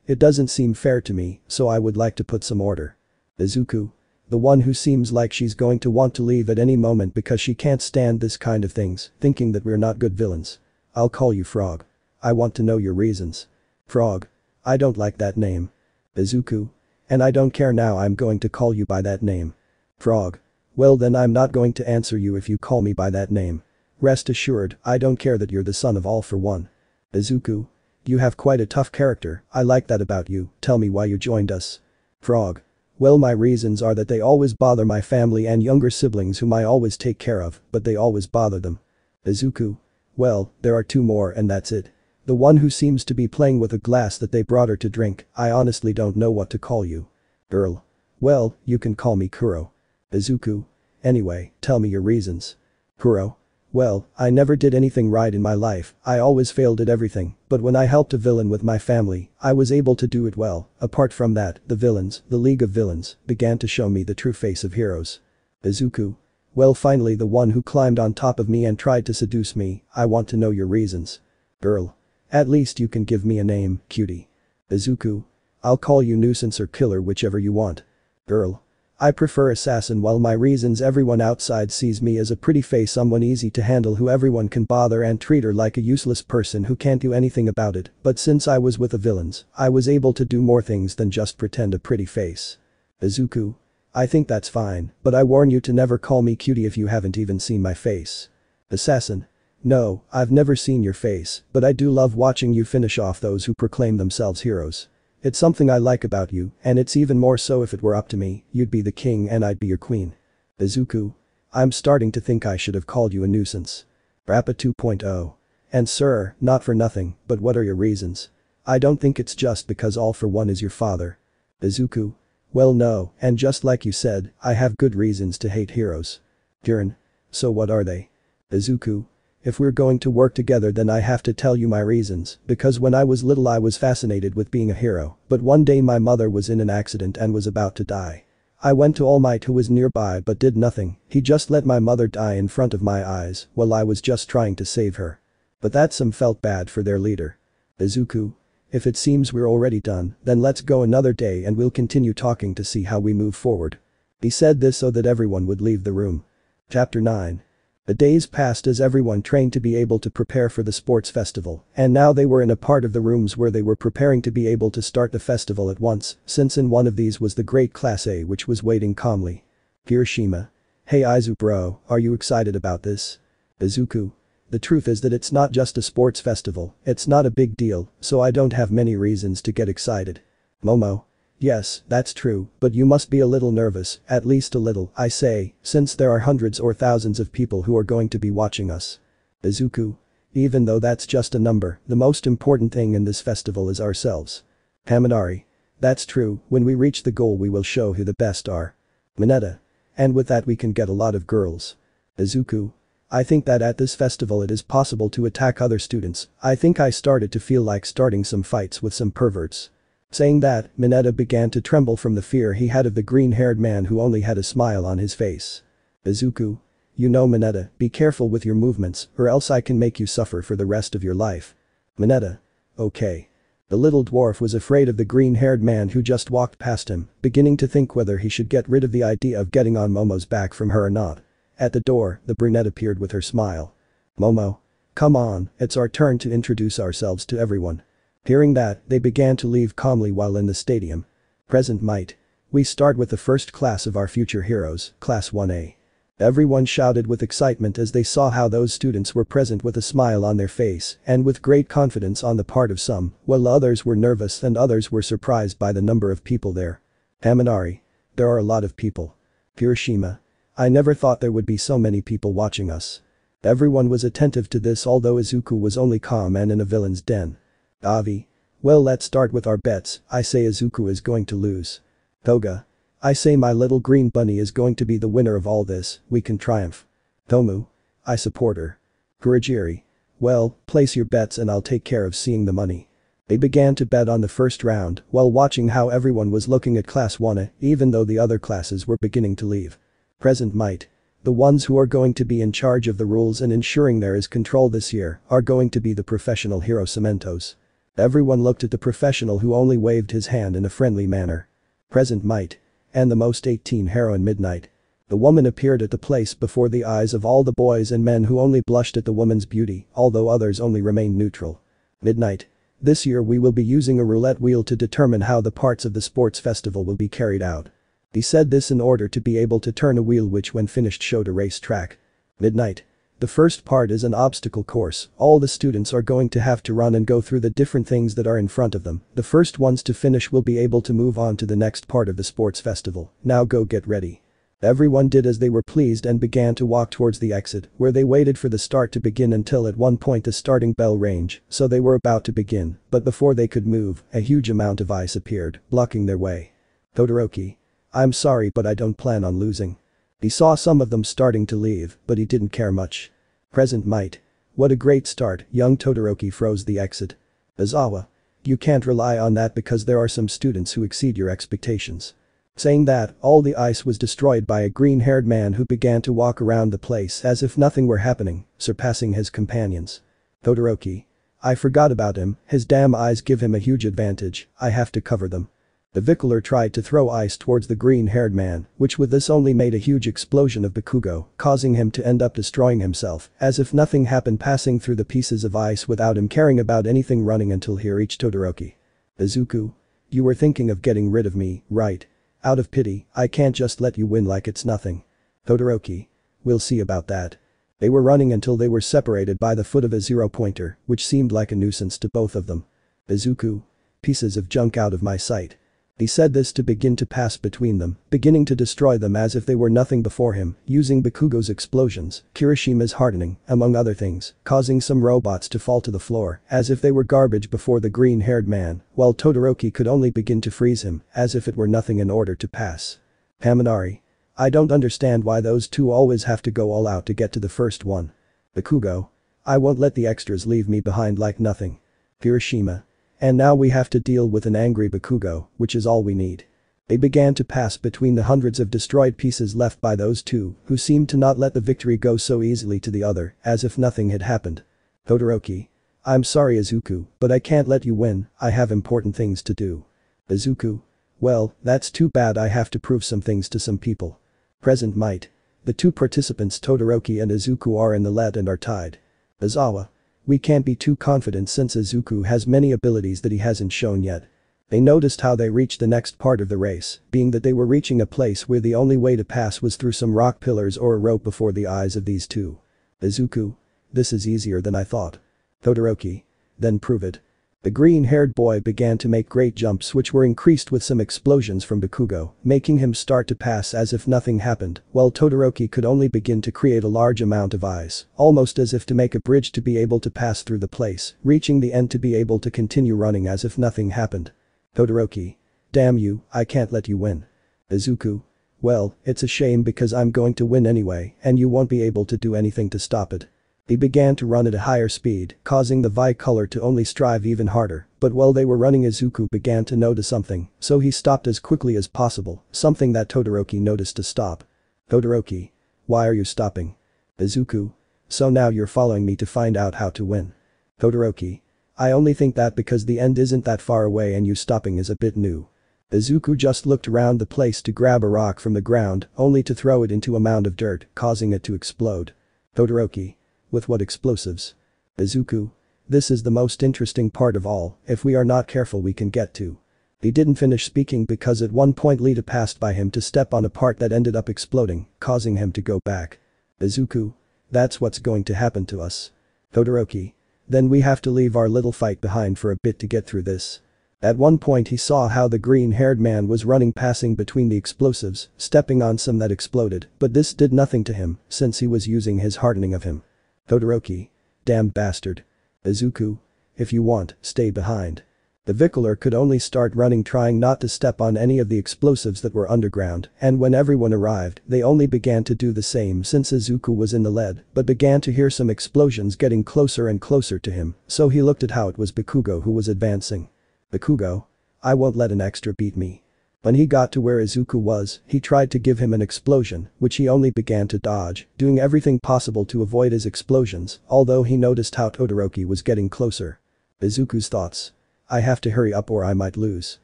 Speaker 1: It doesn't seem fair to me, so I would like to put some order. Izuku. The one who seems like she's going to want to leave at any moment because she can't stand this kind of things, thinking that we're not good villains. I'll call you Frog. I want to know your reasons. Frog. I don't like that name. Izuku. And I don't care now, I'm going to call you by that name. Frog. Well then, I'm not going to answer you if you call me by that name. Rest assured, I don't care that you're the son of All for One. Izuku. You have quite a tough character, I like that about you, tell me why you joined us. Frog. Well, my reasons are that they always bother my family and younger siblings whom I always take care of, but they always bother them. Izuku. Well, there are two more and that's it. The one who seems to be playing with a glass that they brought her to drink, I honestly don't know what to call you. Girl. Well, you can call me Kuro. Izuku. Anyway, tell me your reasons. Kuro. Well, I never did anything right in my life, I always failed at everything, but when I helped a villain with my family, I was able to do it well. Apart from that, the villains, the League of Villains, began to show me the true face of heroes. Izuku. Well, finally the one who climbed on top of me and tried to seduce me, I want to know your reasons. Girl. At least you can give me a name, cutie. Izuku. I'll call you Nuisance or Killer, whichever you want. Girl. I prefer Assassin. While my reasons, everyone outside sees me as a pretty face, someone easy to handle who everyone can bother and treat her like a useless person who can't do anything about it, but since I was with the villains, I was able to do more things than just pretend a pretty face. Izuku. I think that's fine, but I warn you to never call me cutie if you haven't even seen my face. Assassin. No, I've never seen your face, but I do love watching you finish off those who proclaim themselves heroes. It's something I like about you, and it's even more so if it were up to me, you'd be the king and I'd be your queen. Izuku. I'm starting to think I should have called you a nuisance. Rappa 2.0. And sir, not for nothing, but what are your reasons? I don't think it's just because All for One is your father. Izuku. Well no, and just like you said, I have good reasons to hate heroes. Jiren. So what are they? Izuku. If we're going to work together then I have to tell you my reasons, because when I was little I was fascinated with being a hero, but one day my mother was in an accident and was about to die. I went to All Might who was nearby but did nothing, he just let my mother die in front of my eyes while I was just trying to save her. But that some felt bad for their leader. Izuku. If it seems we're already done, then let's go another day and we'll continue talking to see how we move forward. He said this so that everyone would leave the room. Chapter 9. The days passed as everyone trained to be able to prepare for the sports festival, and now they were in a part of the rooms where they were preparing to be able to start the festival at once, since in one of these was the great Class A which was waiting calmly. Kirishima. Hey Izu bro, are you excited about this? Izuku. The truth is that it's not just a sports festival, it's not a big deal, so I don't have many reasons to get excited. Momo. Yes, that's true, but you must be a little nervous, at least a little, I say, since there are hundreds or thousands of people who are going to be watching us. Izuku. Even though that's just a number, the most important thing in this festival is ourselves. Haminari. That's true, when we reach the goal we will show who the best are. Mineta. And with that we can get a lot of girls. Izuku. I think that at this festival it is possible to attack other students, I think I started to feel like starting some fights with some perverts. Saying that, Mineta began to tremble from the fear he had of the green-haired man who only had a smile on his face. Izuku. You know Mineta, be careful with your movements, or else I can make you suffer for the rest of your life. Mineta. Okay. The little dwarf was afraid of the green-haired man who just walked past him, beginning to think whether he should get rid of the idea of getting on Momo's back from her or not. At the door, the brunette appeared with her smile. Momo. Come on, it's our turn to introduce ourselves to everyone. Hearing that, they began to leave calmly while in the stadium. Present might. We start with the first class of our future heroes, Class 1A. Everyone shouted with excitement as they saw how those students were present with a smile on their face and with great confidence on the part of some, while others were nervous and others were surprised by the number of people there. Haminari. There are a lot of people. Kirishima. I never thought there would be so many people watching us. Everyone was attentive to this although Izuku was only calm and in a villain's den. Avi. Well, let's start with our bets. I say Izuku is going to lose. Toga. I say my little green bunny is going to be the winner of all this, we can triumph. Tomu. I support her. Kurogiri. Well, place your bets and I'll take care of seeing the money. They began to bet on the first round while watching how everyone was looking at class 1, even though the other classes were beginning to leave. Present might. The ones who are going to be in charge of the rules and ensuring there is control this year are going to be the professional hero Cementos. Everyone looked at the professional who only waved his hand in a friendly manner. Present might. And the most 18 heroine Midnight. The woman appeared at the place before the eyes of all the boys and men who only blushed at the woman's beauty, although others only remained neutral. Midnight. This year we will be using a roulette wheel to determine how the parts of the sports festival will be carried out. He said this in order to be able to turn a wheel which when finished showed a race track. Midnight. The first part is an obstacle course. All the students are going to have to run and go through the different things that are in front of them. The first ones to finish will be able to move on to the next part of the sports festival. Now go get ready. Everyone did as they were pleased and began to walk towards the exit, where they waited for the start to begin until at one point the starting bell rang, so they were about to begin, but before they could move, a huge amount of ice appeared, blocking their way. Todoroki. I'm sorry but I don't plan on losing. He saw some of them starting to leave, but he didn't care much. Present might. What a great start, young Todoroki froze the exit. Izawa. You can't rely on that because there are some students who exceed your expectations. Saying that, all the ice was destroyed by a green-haired man who began to walk around the place as if nothing were happening, surpassing his companions. Todoroki. I forgot about him, his damn eyes give him a huge advantage, I have to cover them. The Vicular tried to throw ice towards the green-haired man, which with this only made a huge explosion of Bakugo, causing him to end up destroying himself, as if nothing happened, passing through the pieces of ice without him caring about anything, running until he reached Todoroki. Izuku. You were thinking of getting rid of me, right? Out of pity, I can't just let you win like it's nothing. Todoroki. We'll see about that. They were running until they were separated by the foot of a zero-pointer, which seemed like a nuisance to both of them. Izuku. Pieces of junk out of my sight. He said this to begin to pass between them, beginning to destroy them as if they were nothing before him, using Bakugo's explosions, Kirishima's hardening, among other things, causing some robots to fall to the floor, as if they were garbage before the green-haired man, while Todoroki could only begin to freeze him, as if it were nothing in order to pass. Haminari. I don't understand why those two always have to go all out to get to the first one. Bakugo. I won't let the extras leave me behind like nothing. Kirishima. And now we have to deal with an angry Bakugo, which is all we need. They began to pass between the hundreds of destroyed pieces left by those two, who seemed to not let the victory go so easily to the other, as if nothing had happened. Todoroki. I'm sorry Izuku, but I can't let you win, I have important things to do. Izuku. Well, that's too bad, I have to prove some things to some people. Present might. The two participants Todoroki and Izuku are in the lead and are tied. Izawa. We can't be too confident since Izuku has many abilities that he hasn't shown yet. They noticed how they reached the next part of the race, being that they were reaching a place where the only way to pass was through some rock pillars or a rope before the eyes of these two. Izuku. This is easier than I thought. Todoroki. Then prove it. The green-haired boy began to make great jumps which were increased with some explosions from Bakugo, making him start to pass as if nothing happened, while Todoroki could only begin to create a large amount of ice, almost as if to make a bridge to be able to pass through the place, reaching the end to be able to continue running as if nothing happened. Todoroki. Damn you, I can't let you win. Izuku. Well, it's a shame because I'm going to win anyway, and you won't be able to do anything to stop it. He began to run at a higher speed, causing the Vicolor to only strive even harder, but while they were running Izuku began to notice something, so he stopped as quickly as possible, something that Todoroki noticed to stop. Todoroki. Why are you stopping? Izuku. So now you're following me to find out how to win. Todoroki. I only think that because the end isn't that far away and you stopping is a bit new. Izuku just looked around the place to grab a rock from the ground, only to throw it into a mound of dirt, causing it to explode. Todoroki. With what explosives? Izuku. This is the most interesting part of all, if we are not careful we can get to. He didn't finish speaking because at one point Lita passed by him to step on a part that ended up exploding, causing him to go back. Izuku. That's what's going to happen to us. Todoroki. Then we have to leave our little fight behind for a bit to get through this. At one point he saw how the green-haired man was running passing between the explosives, stepping on some that exploded, but this did nothing to him since he was using his hardening of him. Todoroki. Damn bastard. Izuku. If you want, stay behind. The Vickler could only start running, trying not to step on any of the explosives that were underground, and when everyone arrived, they only began to do the same since Izuku was in the lead, but began to hear some explosions getting closer and closer to him, so he looked at how it was Bakugo who was advancing. Bakugo? I won't let an extra beat me. When he got to where Izuku was, he tried to give him an explosion, which he only began to dodge, doing everything possible to avoid his explosions, although he noticed how Todoroki was getting closer. Izuku's thoughts. I have to hurry up or I might lose.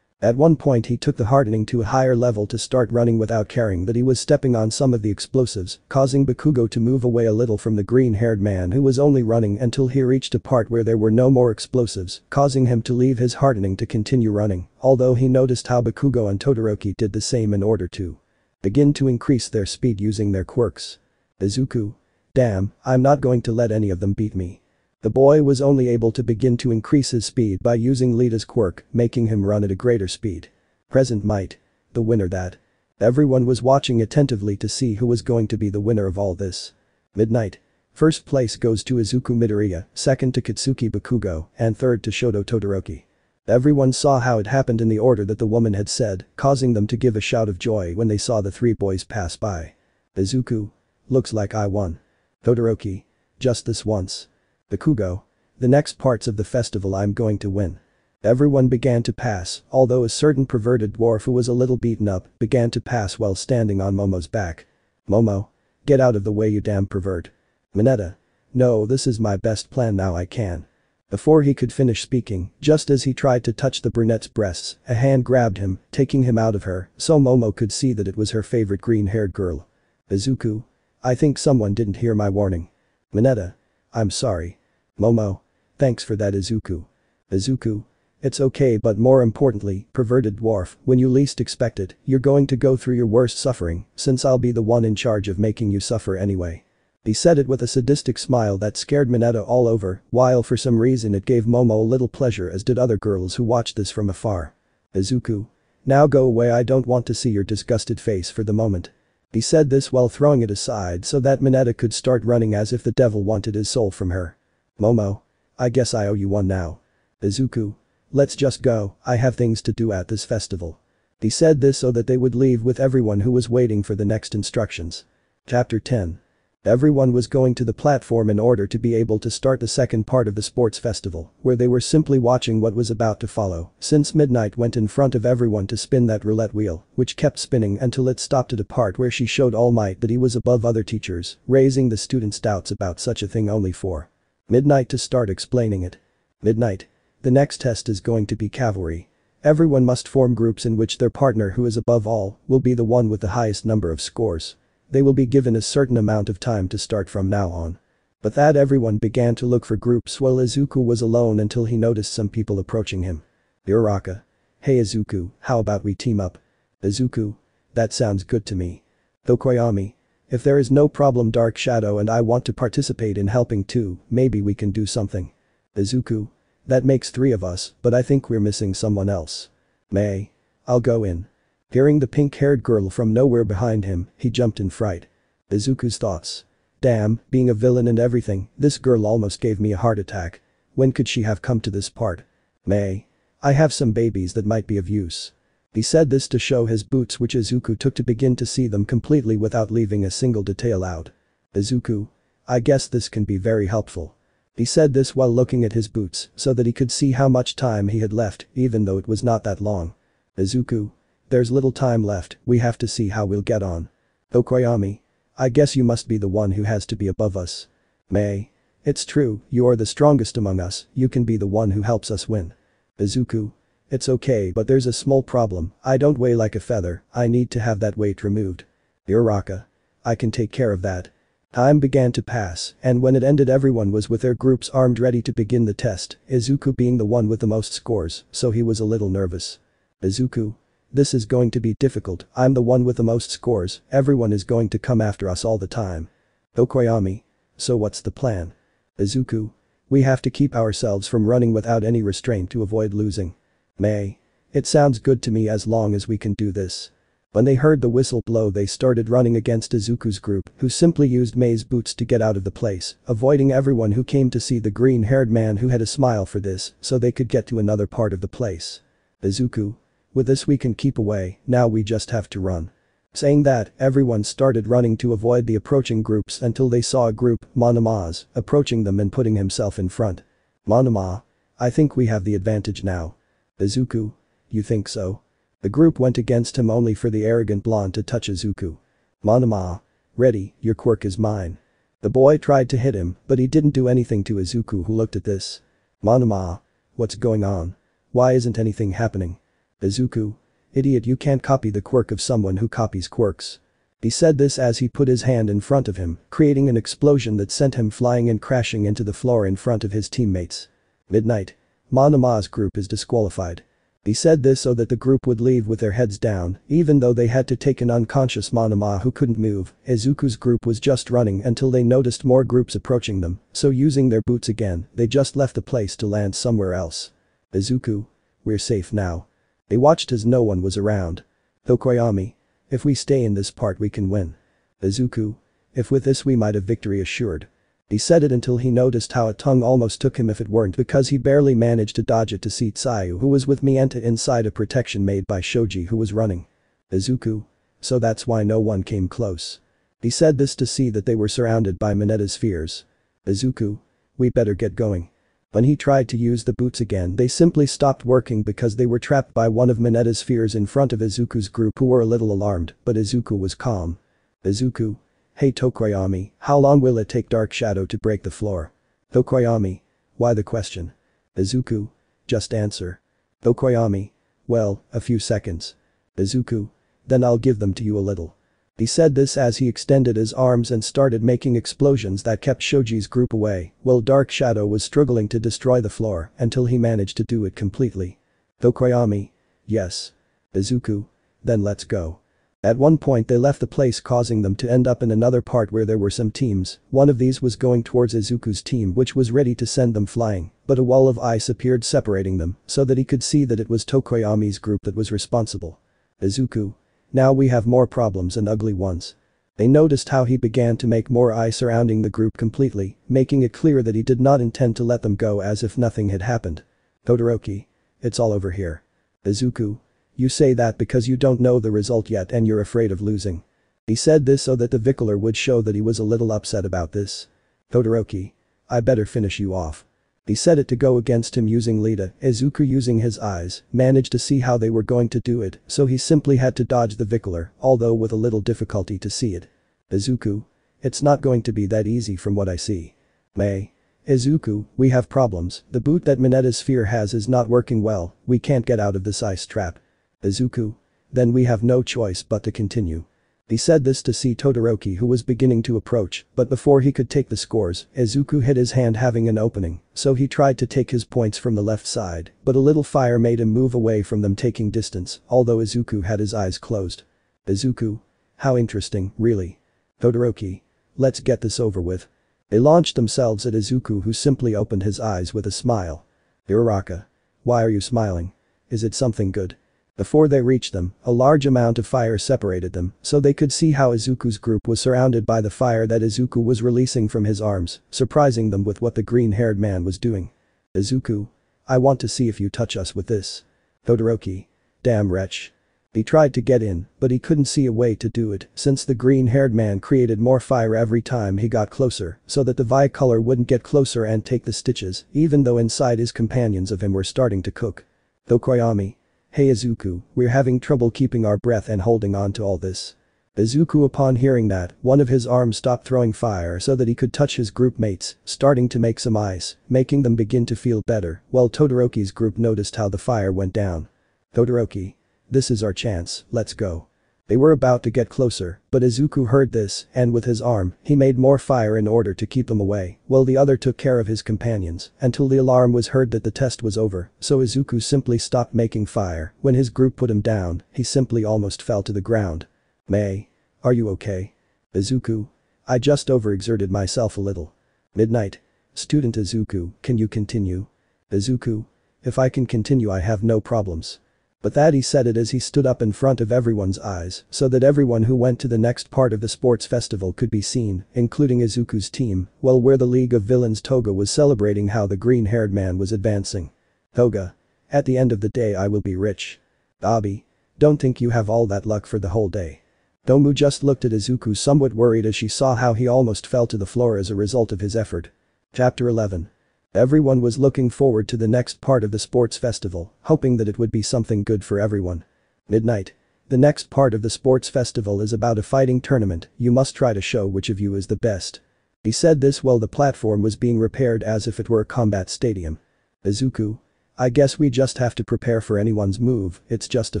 Speaker 1: At one point he took the hardening to a higher level to start running without caring that he was stepping on some of the explosives, causing Bakugo to move away a little from the green-haired man who was only running until he reached a part where there were no more explosives, causing him to leave his hardening to continue running, although he noticed how Bakugo and Todoroki did the same in order to begin to increase their speed using their quirks. Izuku. Damn, I'm not going to let any of them beat me. The boy was only able to begin to increase his speed by using Lita's quirk, making him run at a greater speed. Present might. The winner that. Everyone was watching attentively to see who was going to be the winner of all this. Midnight. First place goes to Izuku Midoriya, second to Katsuki Bakugo, and third to Shoto Todoroki. Everyone saw how it happened in the order that the woman had said, causing them to give a shout of joy when they saw the three boys pass by. Izuku. Looks like I won. Todoroki. Just this once. Bakugo. The next parts of the festival I'm going to win. Everyone began to pass, although a certain perverted dwarf who was a little beaten up began to pass while standing on Momo's back. Momo. Get out of the way you damn pervert. Mineta. No, this is my best plan now I can. Before he could finish speaking, just as he tried to touch the brunette's breasts, a hand grabbed him, taking him out of her, so Momo could see that it was her favorite green-haired girl. Izuku. I think someone didn't hear my warning. Mineta. I'm sorry. Momo. Thanks for that Izuku. Izuku. It's okay, but more importantly, perverted dwarf, when you least expect it, you're going to go through your worst suffering, since I'll be the one in charge of making you suffer anyway. He said it with a sadistic smile that scared Mineta all over, while for some reason it gave Momo a little pleasure, as did other girls who watched this from afar. Izuku. Now go away, I don't want to see your disgusted face for the moment. He said this while throwing it aside so that Mineta could start running as if the devil wanted his soul from her. Momo. I guess I owe you one now. Izuku. Let's just go, I have things to do at this festival. He said this so that they would leave with everyone who was waiting for the next instructions. Chapter 10. Everyone was going to the platform in order to be able to start the second part of the sports festival, where they were simply watching what was about to follow, since Midnight went in front of everyone to spin that roulette wheel, which kept spinning until it stopped at a part where she showed All Might that he was above other teachers, raising the students' doubts about such a thing only for Midnight to start explaining it. Midnight. The next test is going to be cavalry. Everyone must form groups in which their partner who is above all will be the one with the highest number of scores. They will be given a certain amount of time to start from now on. But that everyone began to look for groups while Izuku was alone until he noticed some people approaching him. Uraraka. Hey Izuku, how about we team up? Izuku. That sounds good to me. Tokoyami. If there is no problem, Dark Shadow and I want to participate in helping too, maybe we can do something. Izuku. That makes 3 of us, but I think we're missing someone else. May. I'll go in. Hearing the pink-haired girl from nowhere behind him, he jumped in fright. Izuku's thoughts. Damn, being a villain and everything, this girl almost gave me a heart attack. When could she have come to this part? May. I have some babies that might be of use. He said this to show his boots, which Izuku took to begin to see them completely without leaving a single detail out. Izuku. I guess this can be very helpful. He said this while looking at his boots so that he could see how much time he had left, even though it was not that long. Izuku. There's little time left, we have to see how we'll get on. Tokoyami. I guess you must be the one who has to be above us. May. It's true, you are the strongest among us, you can be the one who helps us win. Izuku. It's okay, but there's a small problem, I don't weigh like a feather, I need to have that weight removed. Uraraka. I can take care of that. Time began to pass, and when it ended everyone was with their groups armed ready to begin the test, Izuku being the one with the most scores, so he was a little nervous. Izuku. This is going to be difficult, I'm the one with the most scores, everyone is going to come after us all the time. Tokoyami. So what's the plan? Izuku. We have to keep ourselves from running without any restraint to avoid losing. May. It sounds good to me as long as we can do this. When they heard the whistle blow they started running against Izuku's group, who simply used Mei's boots to get out of the place, avoiding everyone who came to see the green-haired man who had a smile for this, so they could get to another part of the place. Izuku. With this we can keep away, now we just have to run. Saying that, everyone started running to avoid the approaching groups until they saw a group, Monama's, approaching them and putting himself in front. Monoma. I think we have the advantage now. Izuku. You think so? The group went against him only for the arrogant blonde to touch Izuku. Monoma. Ready, your quirk is mine. The boy tried to hit him, but he didn't do anything to Izuku, who looked at this. Monoma. What's going on? Why isn't anything happening? Izuku. Idiot, you can't copy the quirk of someone who copies quirks. He said this as he put his hand in front of him, creating an explosion that sent him flying and crashing into the floor in front of his teammates. Midnight. Monoma's group is disqualified. He said this so that the group would leave with their heads down, even though they had to take an unconscious Monoma who couldn't move. Izuku's group was just running until they noticed more groups approaching them, so using their boots again, they just left the place to land somewhere else. Izuku. We're safe now. They watched as no one was around. Tokoyami. If we stay in this part we can win. Izuku. If with this we might have victory assured. He said it until he noticed how a tongue almost took him if it weren't because he barely managed to dodge it to see Tsuyu, who was with Mienta inside a protection made by Shoji, who was running. Izuku. So that's why no one came close. He said this to see that they were surrounded by Mineta's spheres. Izuku. We better get going. When he tried to use the boots again they simply stopped working because they were trapped by one of Mineta's spheres in front of Izuku's group, who were a little alarmed, but Izuku was calm. Izuku. Hey Tokoyami, how long will it take Dark Shadow to break the floor? Tokoyami. Why the question? Izuku. Just answer. Tokoyami. Well, a few seconds. Izuku. Then I'll give them to you a little. He said this as he extended his arms and started making explosions that kept Shoji's group away, while Dark Shadow was struggling to destroy the floor until he managed to do it completely. Tokoyami. Yes. Izuku. Then let's go. At one point they left the place, causing them to end up in another part where there were some teams. One of these was going towards Izuku's team, which was ready to send them flying, but a wall of ice appeared separating them so that he could see that it was Tokoyami's group that was responsible. Izuku. Now we have more problems and ugly ones. They noticed how he began to make more ice surrounding the group completely, making it clear that he did not intend to let them go as if nothing had happened. Todoroki. It's all over here. Izuku. You say that because you don't know the result yet and you're afraid of losing. He said this so that the Vickler would show that he was a little upset about this. Todoroki. I better finish you off. He said it to go against him using Lita. Izuku, using his eyes, managed to see how they were going to do it, so he simply had to dodge the Vickler, although with a little difficulty to see it. Izuku. It's not going to be that easy from what I see. Mei. Izuku, we have problems, the boot that Mineta's sphere has is not working well, we can't get out of this ice trap. Izuku. Then we have no choice but to continue. He said this to see Todoroki, who was beginning to approach, but before he could take the scores, Izuku hit his hand having an opening, so he tried to take his points from the left side, but a little fire made him move away from them, taking distance, although Izuku had his eyes closed. Izuku. How interesting, really. Todoroki. Let's get this over with. They launched themselves at Izuku, who simply opened his eyes with a smile. Uraraka. Why are you smiling? Is it something good? Before they reached them, a large amount of fire separated them, so they could see how Izuku's group was surrounded by the fire that Izuku was releasing from his arms, surprising them with what the green-haired man was doing. Izuku. I want to see if you touch us with this. Todoroki. Damn wretch. He tried to get in, but he couldn't see a way to do it since the green-haired man created more fire every time he got closer so that the Vicolor wouldn't get closer and take the stitches, even though inside his companions of him were starting to cook. Tokoyami. Hey Izuku, we're having trouble keeping our breath and holding on to all this. Izuku, upon hearing that, one of his arms stopped throwing fire so that he could touch his group mates, starting to make some ice, making them begin to feel better, while Todoroki's group noticed how the fire went down. Todoroki. This is our chance, let's go. They were about to get closer, but Izuku heard this, and with his arm, he made more fire in order to keep them away, while the other took care of his companions, until the alarm was heard that the test was over, so Izuku simply stopped making fire. When his group put him down, he simply almost fell to the ground. Mei. Are you okay? Izuku. I just overexerted myself a little. Midnight. Student Izuku, can you continue? Izuku. If I can continue I have no problems. But that he said it as he stood up in front of everyone's eyes so that everyone who went to the next part of the sports festival could be seen, including Izuku's team, while where the League of Villains Toga was celebrating how the green-haired man was advancing. Toga. At the end of the day I will be rich. Abi. Don't think you have all that luck for the whole day. Tomu just looked at Izuku somewhat worried as she saw how he almost fell to the floor as a result of his effort. Chapter 11. Everyone was looking forward to the next part of the sports festival, hoping that it would be something good for everyone. Midnight. The next part of the sports festival is about a fighting tournament, you must try to show which of you is the best. He said this while the platform was being repaired as if it were a combat stadium. Izuku. I guess we just have to prepare for anyone's move, it's just a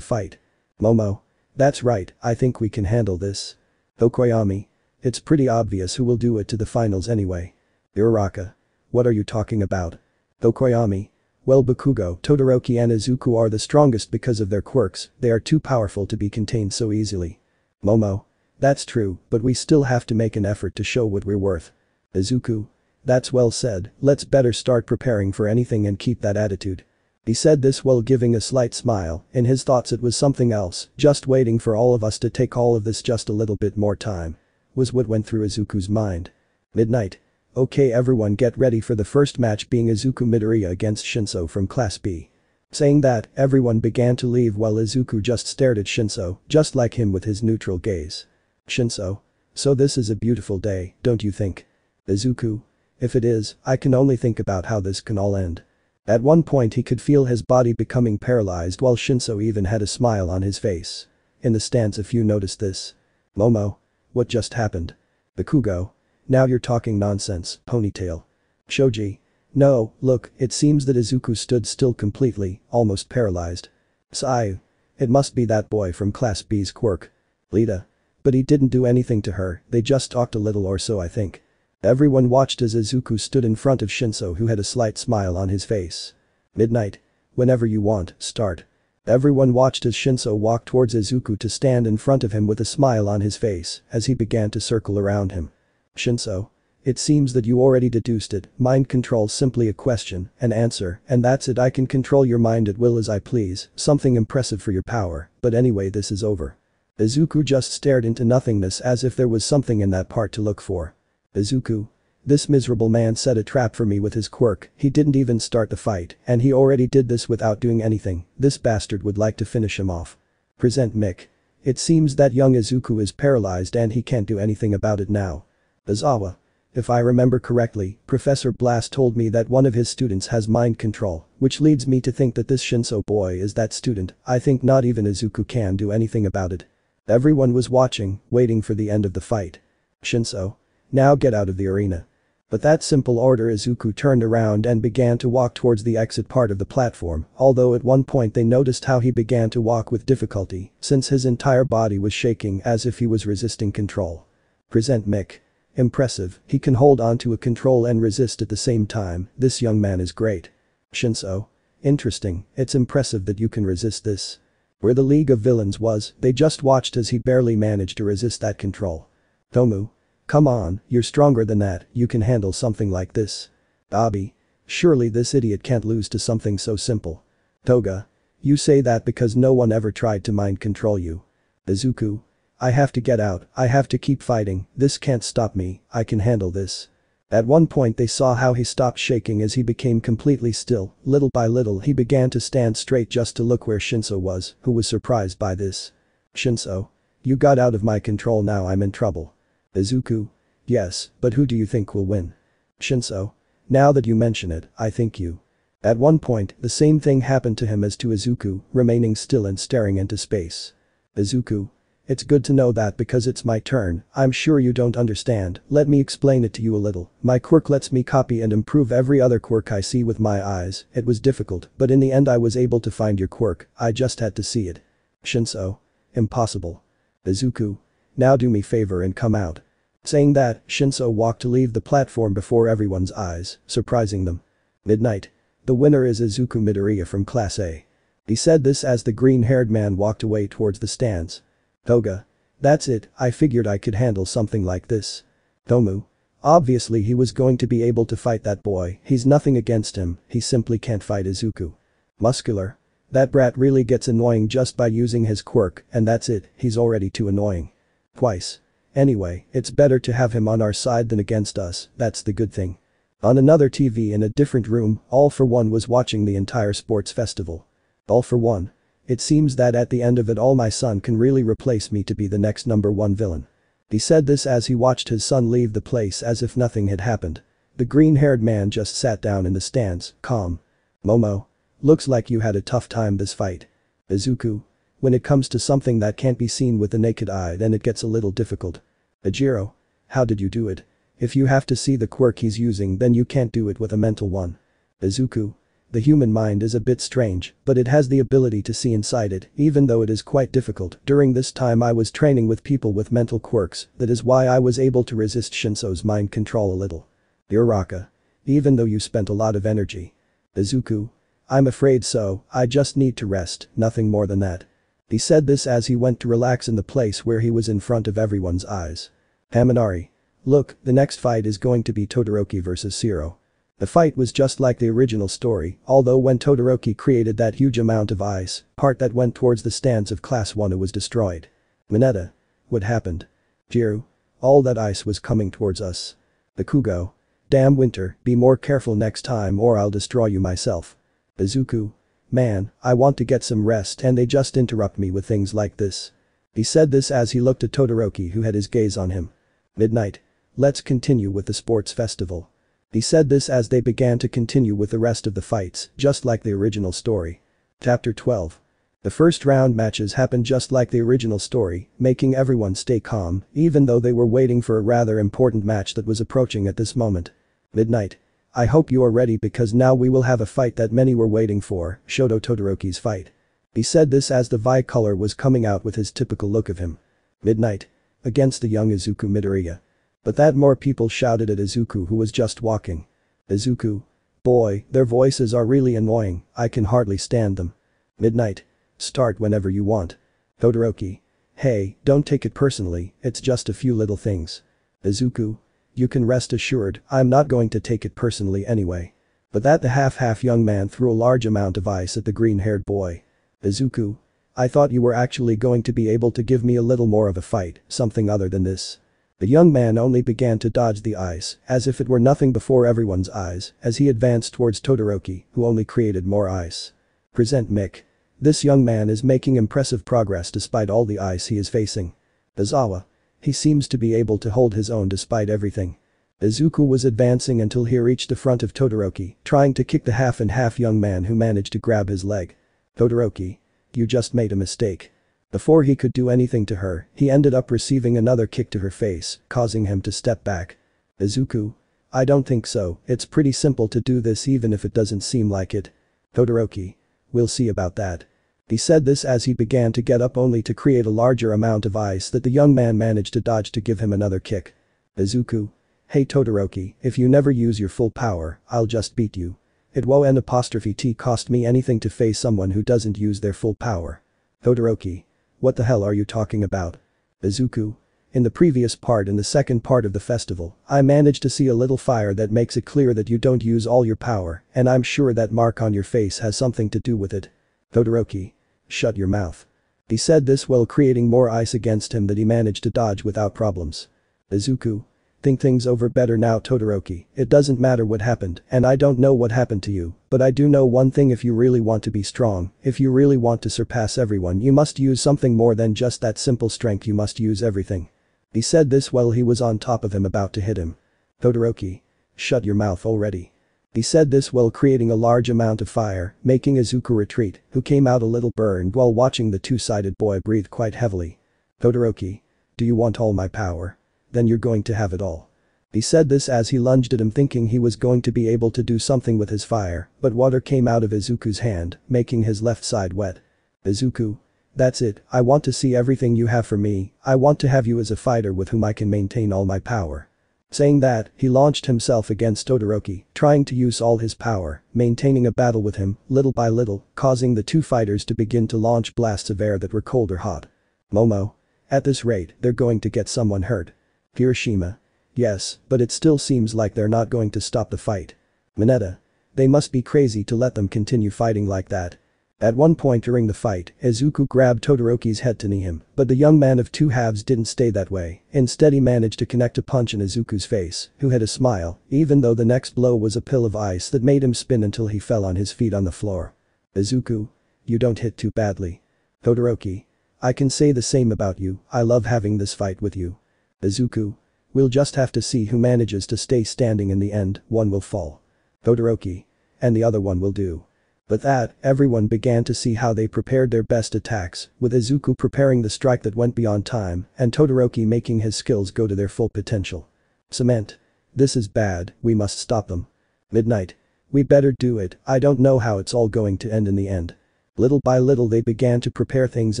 Speaker 1: fight. Momo. That's right, I think we can handle this. Okoyami. It's pretty obvious who will do it to the finals anyway. Uraraka. What are you talking about? Okoyami. Well, Bakugo, Todoroki and Izuku are the strongest because of their quirks, they are too powerful to be contained so easily. Momo. That's true, but we still have to make an effort to show what we're worth. Izuku. That's well said, let's better start preparing for anything and keep that attitude. He said this while giving a slight smile, in his thoughts it was something else, just waiting for all of us to take all of this just a little bit more time. Was what went through Izuku's mind. Midnight. Okay everyone get ready for the first match being Izuku Midoriya against Shinso from Class B. Saying that, everyone began to leave while Izuku just stared at Shinso, just like him with his neutral gaze. Shinso. So this is a beautiful day, don't you think? Izuku. If it is, I can only think about how this can all end. At one point he could feel his body becoming paralyzed while Shinso even had a smile on his face. In the stands if you noticed this. Momo. What just happened? Bakugo. Now you're talking nonsense, ponytail. Shoji. No, look, it seems that Izuku stood still completely, almost paralyzed. Sai. It must be that boy from Class B's quirk. Lita. But he didn't do anything to her, they just talked a little or so I think. Everyone watched as Izuku stood in front of Shinso who had a slight smile on his face. Midnight. Whenever you want, start. Everyone watched as Shinso walked towards Izuku to stand in front of him with a smile on his face as he began to circle around him. Shinso. It seems that you already deduced it, mind control's simply a question, an answer, and that's it I can control your mind at will as I please, something impressive for your power, but anyway this is over. Izuku just stared into nothingness as if there was something in that part to look for. Izuku. This miserable man set a trap for me with his quirk, he didn't even start the fight, and he already did this without doing anything, this bastard would like to finish him off. Present Mick. It seems that young Izuku is paralyzed and he can't do anything about it now. Izawa. If I remember correctly, Professor Blast told me that one of his students has mind control, which leads me to think that this Shinso boy is that student, I think not even Izuku can do anything about it. Everyone was watching, waiting for the end of the fight. Shinso. Now get out of the arena. But that simple order Izuku turned around and began to walk towards the exit part of the platform, although at one point they noticed how he began to walk with difficulty, since his entire body was shaking as if he was resisting control. Present Mick. Impressive, he can hold on to a control and resist at the same time, this young man is great. Shinso. Interesting, it's impressive that you can resist this. Where the League of Villains was, they just watched as he barely managed to resist that control. Tomu. Come on, you're stronger than that, you can handle something like this. Abi. Surely this idiot can't lose to something so simple. Toga. You say that because no one ever tried to mind control you. Izuku. I have to get out, I have to keep fighting, this can't stop me, I can handle this. At one point they saw how he stopped shaking as he became completely still, little by little he began to stand straight just to look where Shinso was, who was surprised by this. Shinso. You got out of my control now I'm in trouble. Izuku. Yes, but who do you think will win? Shinso. Now that you mention it, I think you. At one point, the same thing happened to him as to Izuku, remaining still and staring into space. Izuku. It's good to know that because it's my turn, I'm sure you don't understand, let me explain it to you a little, my quirk lets me copy and improve every other quirk I see with my eyes, it was difficult, but in the end I was able to find your quirk, I just had to see it. Shinso. Impossible. Izuku. Now do me favor and come out. Saying that, Shinso walked to leave the platform before everyone's eyes, surprising them. Midnight. The winner is Izuku Midoriya from Class A. He said this as the green-haired man walked away towards the stands. Toga. That's it, I figured I could handle something like this. Tomu. Obviously he was going to be able to fight that boy, he's nothing against him, he simply can't fight Izuku. Muscular. That brat really gets annoying just by using his quirk, and that's it, he's already too annoying. Twice. Anyway, it's better to have him on our side than against us, that's the good thing. On another TV in a different room, All For One was watching the entire sports festival. All For One. It seems that at the end of it all my son can really replace me to be the next #1 villain. He said this as he watched his son leave the place as if nothing had happened. The green-haired man just sat down in the stands, calm. Momo. Looks like you had a tough time this fight. Izuku. When it comes to something that can't be seen with the naked eye then it gets a little difficult. Ajiro. How did you do it? If you have to see the quirk he's using then you can't do it with a mental one. Izuku. The human mind is a bit strange, but it has the ability to see inside it, even though it is quite difficult. During this time I was training with people with mental quirks, that is why I was able to resist Shinso's mind control a little. Uraraka. Even though you spent a lot of energy. Izuku. I'm afraid so, I just need to rest, nothing more than that. He said this as he went to relax in the place where he was in front of everyone's eyes. Haminari. Look, the next fight is going to be Todoroki vs Zero. The fight was just like the original story, although when Todoroki created that huge amount of ice, part that went towards the stands of Class 1 was destroyed. Mineta. What happened? Jiru. All that ice was coming towards us. Bakugo. Damn Winter, be more careful next time or I'll destroy you myself. Izuku. Man, I want to get some rest and they just interrupt me with things like this. He said this as he looked at Todoroki who had his gaze on him. Midnight. Let's continue with the sports festival. He said this as they began to continue with the rest of the fights, just like the original story. Chapter 12. The first round matches happened just like the original story, making everyone stay calm, even though they were waiting for a rather important match that was approaching at this moment. Midnight. I hope you are ready because now we will have a fight that many were waiting for, Shoto Todoroki's fight. He said this as the Vi-color was coming out with his typical look of him. Midnight. Against the young Izuku Midoriya. But that more people shouted at Izuku who was just walking. Izuku. Boy, their voices are really annoying, I can hardly stand them. Midnight. Start whenever you want. Todoroki. Hey, don't take it personally, it's just a few little things. Izuku. You can rest assured, I'm not going to take it personally anyway. But that the half-half young man threw a large amount of ice at the green-haired boy. Izuku. I thought you were actually going to be able to give me a little more of a fight, something other than this. The young man only began to dodge the ice, as if it were nothing before everyone's eyes, as he advanced towards Todoroki, who only created more ice. Present Mick. This young man is making impressive progress despite all the ice he is facing. Izawa. He seems to be able to hold his own despite everything. Izuku was advancing until he reached the front of Todoroki, trying to kick the half-and-half young man who managed to grab his leg. Todoroki. You just made a mistake. Before he could do anything to her, he ended up receiving another kick to her face, causing him to step back. Izuku. I don't think so, it's pretty simple to do this even if it doesn't seem like it. Todoroki. We'll see about that. He said this as he began to get up only to create a larger amount of ice that the young man managed to dodge to give him another kick. Izuku. Hey Todoroki, if you never use your full power, I'll just beat you. It won't cost me anything to face someone who doesn't use their full power. Todoroki. What the hell are you talking about? Izuku. In the previous part in the second part of the festival, I managed to see a little fire that makes it clear that you don't use all your power, and I'm sure that mark on your face has something to do with it. Todoroki. Shut your mouth. He said this while creating more ice against him that he managed to dodge without problems. Izuku. Think things over better now Todoroki, it doesn't matter what happened and I don't know what happened to you, but I do know one thing if you really want to be strong, if you really want to surpass everyone you must use something more than just that simple strength you must use everything. He said this while he was on top of him about to hit him. Todoroki. Shut your mouth already. He said this while creating a large amount of fire, making Izuku retreat, who came out a little burned while watching the two-sided boy breathe quite heavily. Todoroki. Do you want all my power? Then you're going to have it all. He said this as he lunged at him thinking he was going to be able to do something with his fire, but water came out of Izuku's hand, making his left side wet. Izuku. That's it, I want to see everything you have for me, I want to have you as a fighter with whom I can maintain all my power. Saying that, he launched himself against Todoroki, trying to use all his power, maintaining a battle with him, little by little, causing the two fighters to begin to launch blasts of air that were cold or hot. Momo. At this rate, they're going to get someone hurt. Hiroshima. Yes, but it still seems like they're not going to stop the fight. Mineta. They must be crazy to let them continue fighting like that. At one point during the fight, Izuku grabbed Todoroki's head to knee him, but the young man of two halves didn't stay that way. Instead he managed to connect a punch in Izuku's face, who had a smile, even though the next blow was a pill of ice that made him spin until he fell on his feet on the floor. Izuku. You don't hit too badly. Todoroki. I can say the same about you, I love having this fight with you. Izuku. We'll just have to see who manages to stay standing in the end, one will fall. Todoroki. And the other one will do. With that, everyone began to see how they prepared their best attacks, with Izuku preparing the strike that went beyond time, and Todoroki making his skills go to their full potential. Cement. This is bad, we must stop them. Midnight. We better do it, I don't know how it's all going to end in the end. Little by little they began to prepare things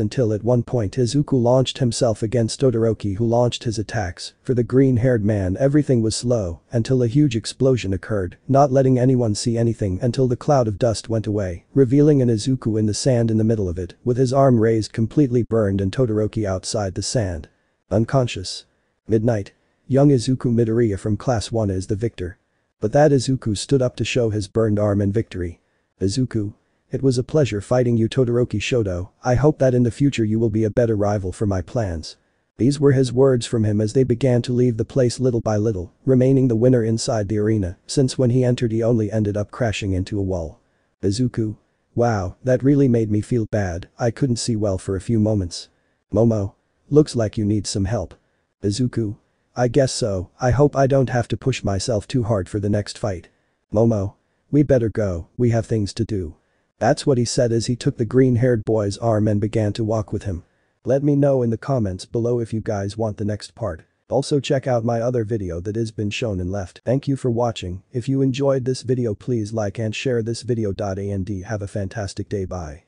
Speaker 1: until at one point Izuku launched himself against Todoroki, who launched his attacks. For the green-haired man everything was slow until a huge explosion occurred, not letting anyone see anything until the cloud of dust went away, revealing an Izuku in the sand in the middle of it, with his arm raised completely burned and Todoroki outside the sand. Unconscious. Midnight. Young Izuku Midoriya from Class 1 is the victor. But that Izuku stood up to show his burned arm in victory. Izuku. It was a pleasure fighting you, Todoroki Shoto, I hope that in the future you will be a better rival for my plans. These were his words from him as they began to leave the place little by little, remaining the winner inside the arena, since when he entered he only ended up crashing into a wall. Izuku. Wow, that really made me feel bad, I couldn't see well for a few moments. Momo. Looks like you need some help. Izuku. I guess so, I hope I don't have to push myself too hard for the next fight. Momo. We better go, we have things to do. That's what he said as he took the green-haired boy's arm and began to walk with him. Let me know in the comments below if you guys want the next part. Also check out my other video that has been shown and left. Thank you for watching, if you enjoyed this video please like and share this video. And have a fantastic day, bye.